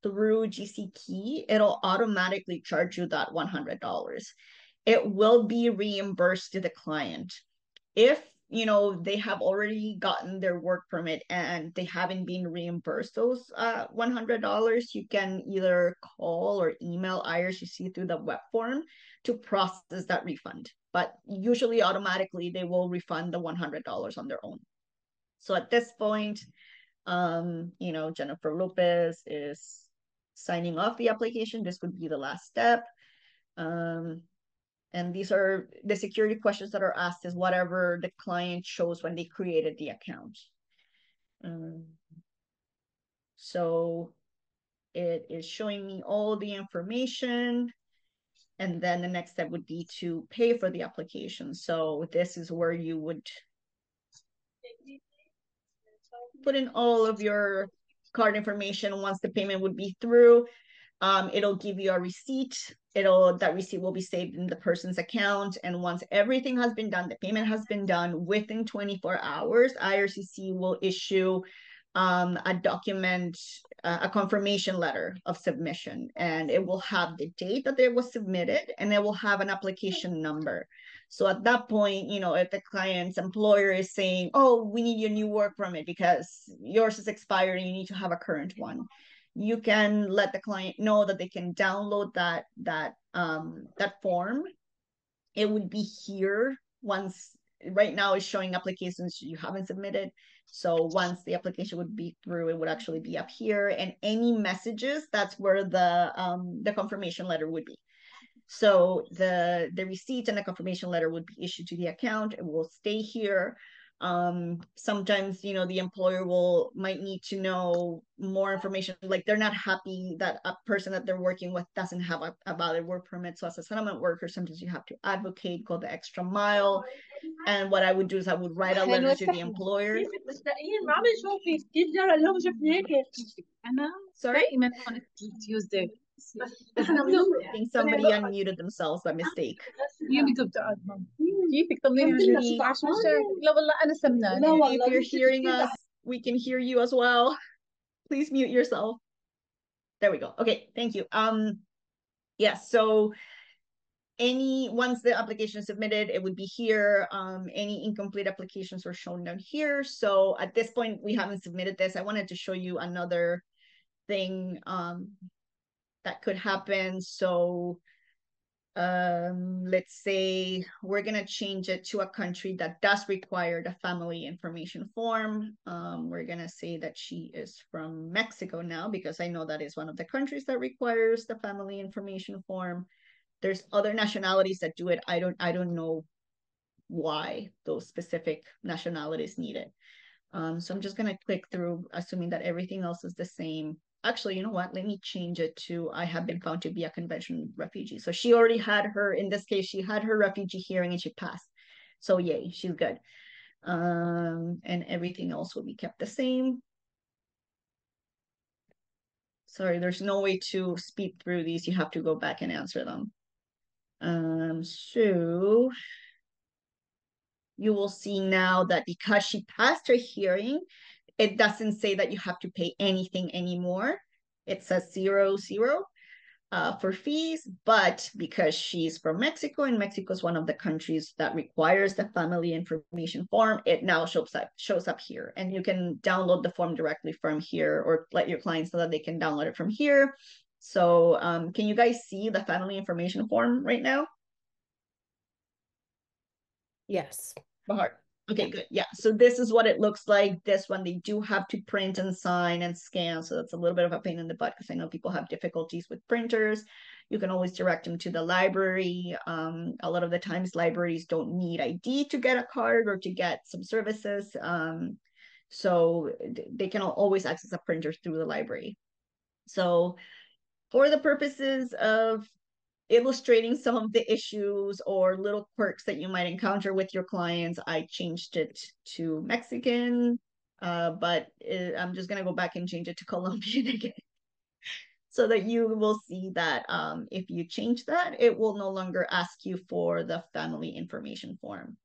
through GC Key, it'll automatically charge you that $100. It will be reimbursed to the client. If they have already gotten their work permit and they haven't been reimbursed those $100, you can either call or email IRCC through the web form to process that refund. But usually automatically they will refund the $100 on their own. So at this point, Jennifer Lopez is signing off the application. This would be the last step. And these are the security questions that are asked is whatever the client chose when they created the account. So it is showing me all the information. And then the next step would be to pay for the application. So this is where you would put in all of your card information once the payment would be through. It'll give you a receipt. That receipt will be saved in the person's account. And once everything has been done, the payment has been done within 24 hours, IRCC will issue a document, a confirmation letter of submission, and it will have the date that it was submitted, and it will have an application number. So at that point, if the client's employer is saying, oh, we need your new work permit because yours is expired and you need to have a current one, you can let the client know that they can download that form. It would be here once. Right now it's showing applications you haven't submitted. So once the application would be through, it would actually be up here. And any messages, that's where the confirmation letter would be. So the receipt and the confirmation letter would be issued to the account. It will stay here. Sometimes the employer might need to know more information, like they're not happy that a person that they're working with doesn't have a valid work permit. So as a settlement worker, sometimes you have to advocate, go the extra mile. And what I would do is I would write a letter to the employer. Sorry, Tuesday. I think somebody unmuted themselves by mistake. If you're hearing us, we can hear you as well. Please mute yourself. There we go. Okay, thank you. Yes, so once the application is submitted, it would be here. Any incomplete applications are shown down here. So at this point, we haven't submitted this. I wanted to show you another thing that could happen. So let's say we're gonna change it to a country that does require the family information form. We're gonna say that she is from Mexico now, because I know that is one of the countries that requires the family information form. There's other nationalities that do it. I don't know why those specific nationalities need it. So I'm just gonna click through, assuming that everything else is the same. Actually, you know what? Let me change it to I have been found to be a conventional refugee. So she already had in this case, she had her refugee hearing and she passed. So yay, she's good. And everything else will be kept the same. Sorry, there's no way to speed through these. You have to go back and answer them. So you will see now that because she passed her hearing, it doesn't say that you have to pay anything anymore. It says 0, 0 for fees, but because she's from Mexico, and Mexico is one of the countries that requires the family information form, it now shows up here. And you can download the form directly from here, or let your clients know that they can download it from here. So can you guys see the family information form right now? Yes. Bahar. Okay, good. Yeah, so this is what it looks like. This one, they do have to print and sign and scan. So that's a little bit of a pain in the butt because I know people have difficulties with printers. You can always direct them to the library. A lot of the times libraries don't need ID to get a card or to get some services. So they can always access a printer through the library. So for the purposes of illustrating some of the issues or little quirks that you might encounter with your clients. I changed it to Mexican, but I'm just gonna go back and change it to Colombian again, so that you will see that if you change that, it will no longer ask you for the family information form.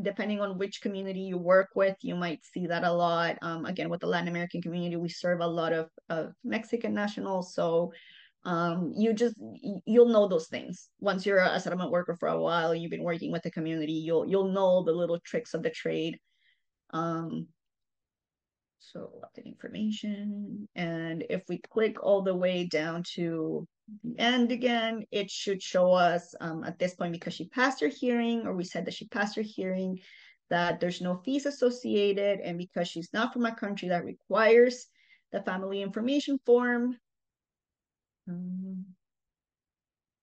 Depending on which community you work with, you might see that a lot. Again, with the Latin American community, we serve a lot of Mexican nationals, so you'll know those things once you're a settlement worker for a while. You've been working with the community, you'll know the little tricks of the trade. So update information, and if we click all the way down to the end again, it should show us at this point, because she passed her hearing, or we said that she passed her hearing, that there's no fees associated, and because she's not from a country that requires the family information form,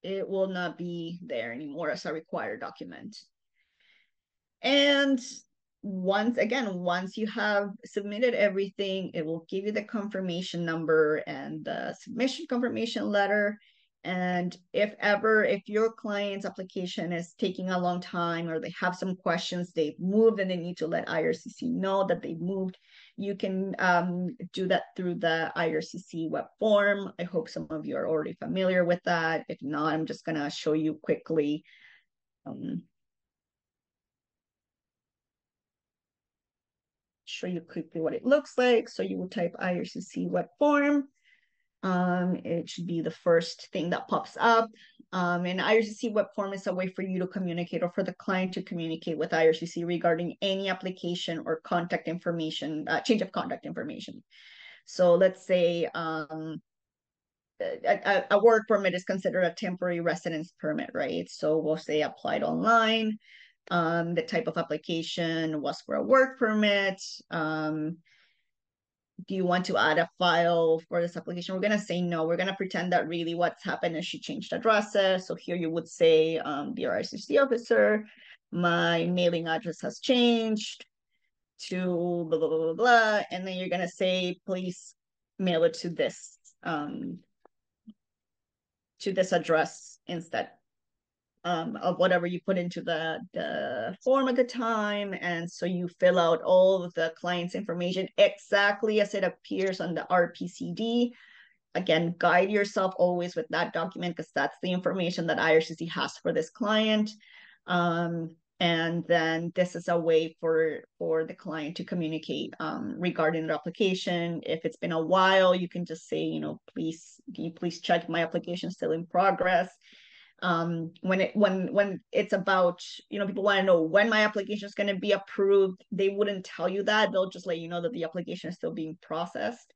it will not be there anymore as a required document. And once you have submitted everything, it will give you the confirmation number and the submission confirmation letter. And if your client's application is taking a long time, or they have some questions, they've moved and they need to let IRCC know that they've moved, you can do that through the IRCC web form. I hope some of you are already familiar with that. If not, I'm just gonna show you quickly. Show you quickly what it looks like. So you will type IRCC web form. It should be the first thing that pops up. And IRCC web form is a way for you to communicate, or for the client to communicate with IRCC regarding any application or contact information, change of contact information. So let's say a work permit is considered a temporary residence permit, right? So we'll say applied online. The type of application was for a work permit. Do you want to add a file for this application? We're going to say no. We're going to pretend that really what's happened is she changed addresses. So here you would say, dear ICC officer, my mailing address has changed to blah, blah, blah, blah, blah. And then you're going to say, please mail it to this address instead of whatever you put into the form at the time. And so you fill out all of the client's information exactly as it appears on the RPCD. Again, guide yourself always with that document, because that's the information that IRCC has for this client. And then this is a way for the client to communicate regarding the application. If it's been a while, you can just say, please, can you please check my application still in progress? When it's about, people want to know when my application is going to be approved, they wouldn't tell you that. They'll just let you know that the application is still being processed.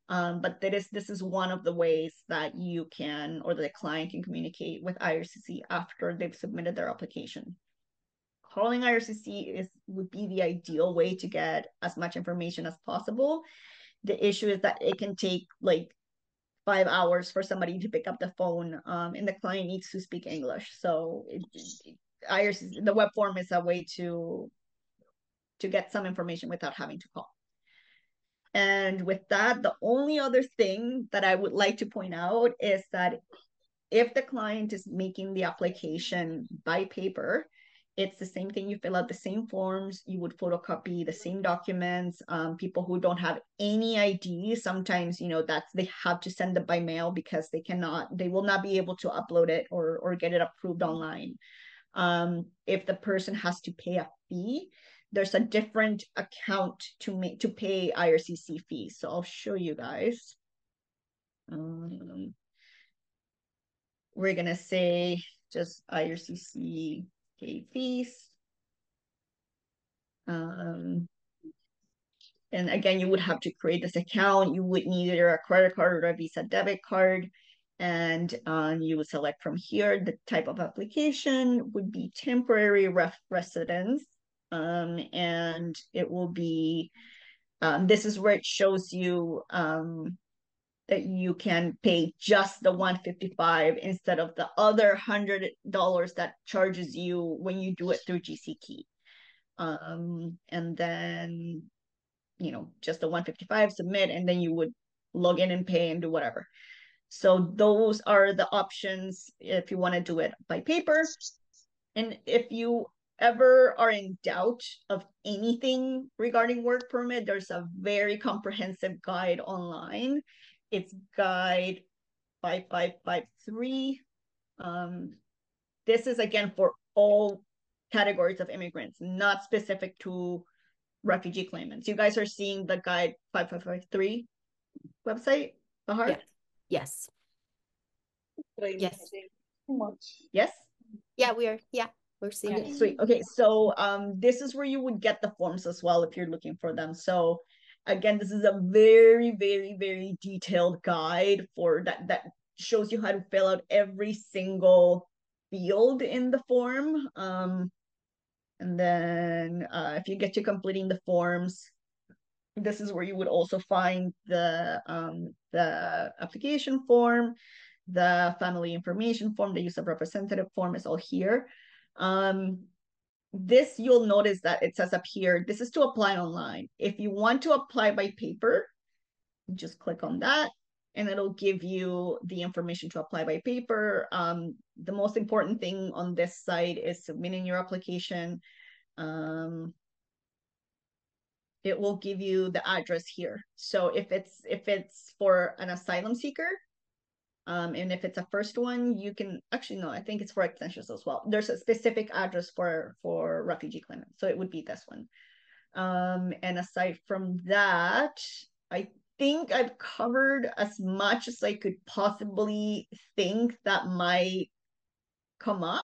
But this is one of the ways that you can, or the client can, communicate with IRCC after they've submitted their application. Calling IRCC would be the ideal way to get as much information as possible. The issue is that it can take like 5 hours for somebody to pick up the phone, and the client needs to speak English. So IRCC, the web form is a way to get some information without having to call. And with that, the only other thing that I would like to point out is that if the client is making the application by paper, it's the same thing. You fill out the same forms, you would photocopy the same documents. People who don't have any ID, sometimes, they have to send it by mail, because they will not be able to upload it or get it approved online. If the person has to pay a fee, there's a different account to pay IRCC fees. So I'll show you guys. We're gonna say just IRCC pay fees. And again, you would have to create this account. You would need either a credit card or a Visa debit card. And you would select from here. The type of application would be temporary residence. And it will be, this is where it shows you that you can pay just the $155 instead of the other $100 that charges you when you do it through GCKey. And then, just the $155, submit, and then you would log in and pay and do whatever. So those are the options if you want to do it by paper. And if you ever are in doubt of anything regarding work permit, there's a very comprehensive guide online. It's guide 5553. This is again for all categories of immigrants, not specific to refugee claimants. You guys are seeing the guide 5553 website, Bahar? Yeah. Yes. Yes. Yes? Yeah, we are. Yeah, we're seeing Okay, it. sweet. Okay, so this is where you would get the forms as well if you're looking for them. So again, this is a very, very, very detailed guide for that shows you how to fill out every single field in the form. And then if you get to completing the forms, this is where you would also find the application form, the family information form, the use of representative form is all here. This you'll notice that it says up here, this is to apply online. If you want to apply by paper, just click on that and it'll give you the information to apply by paper. The most important thing on this site is submitting your application. It will give you the address here. So if it's for an asylum seeker, and if it's a first one, you can actually no, I think it's for extensions as well. There's a specific address for refugee claimants, so it would be this one. And aside from that, I think I've covered as much as I could possibly think that might come up.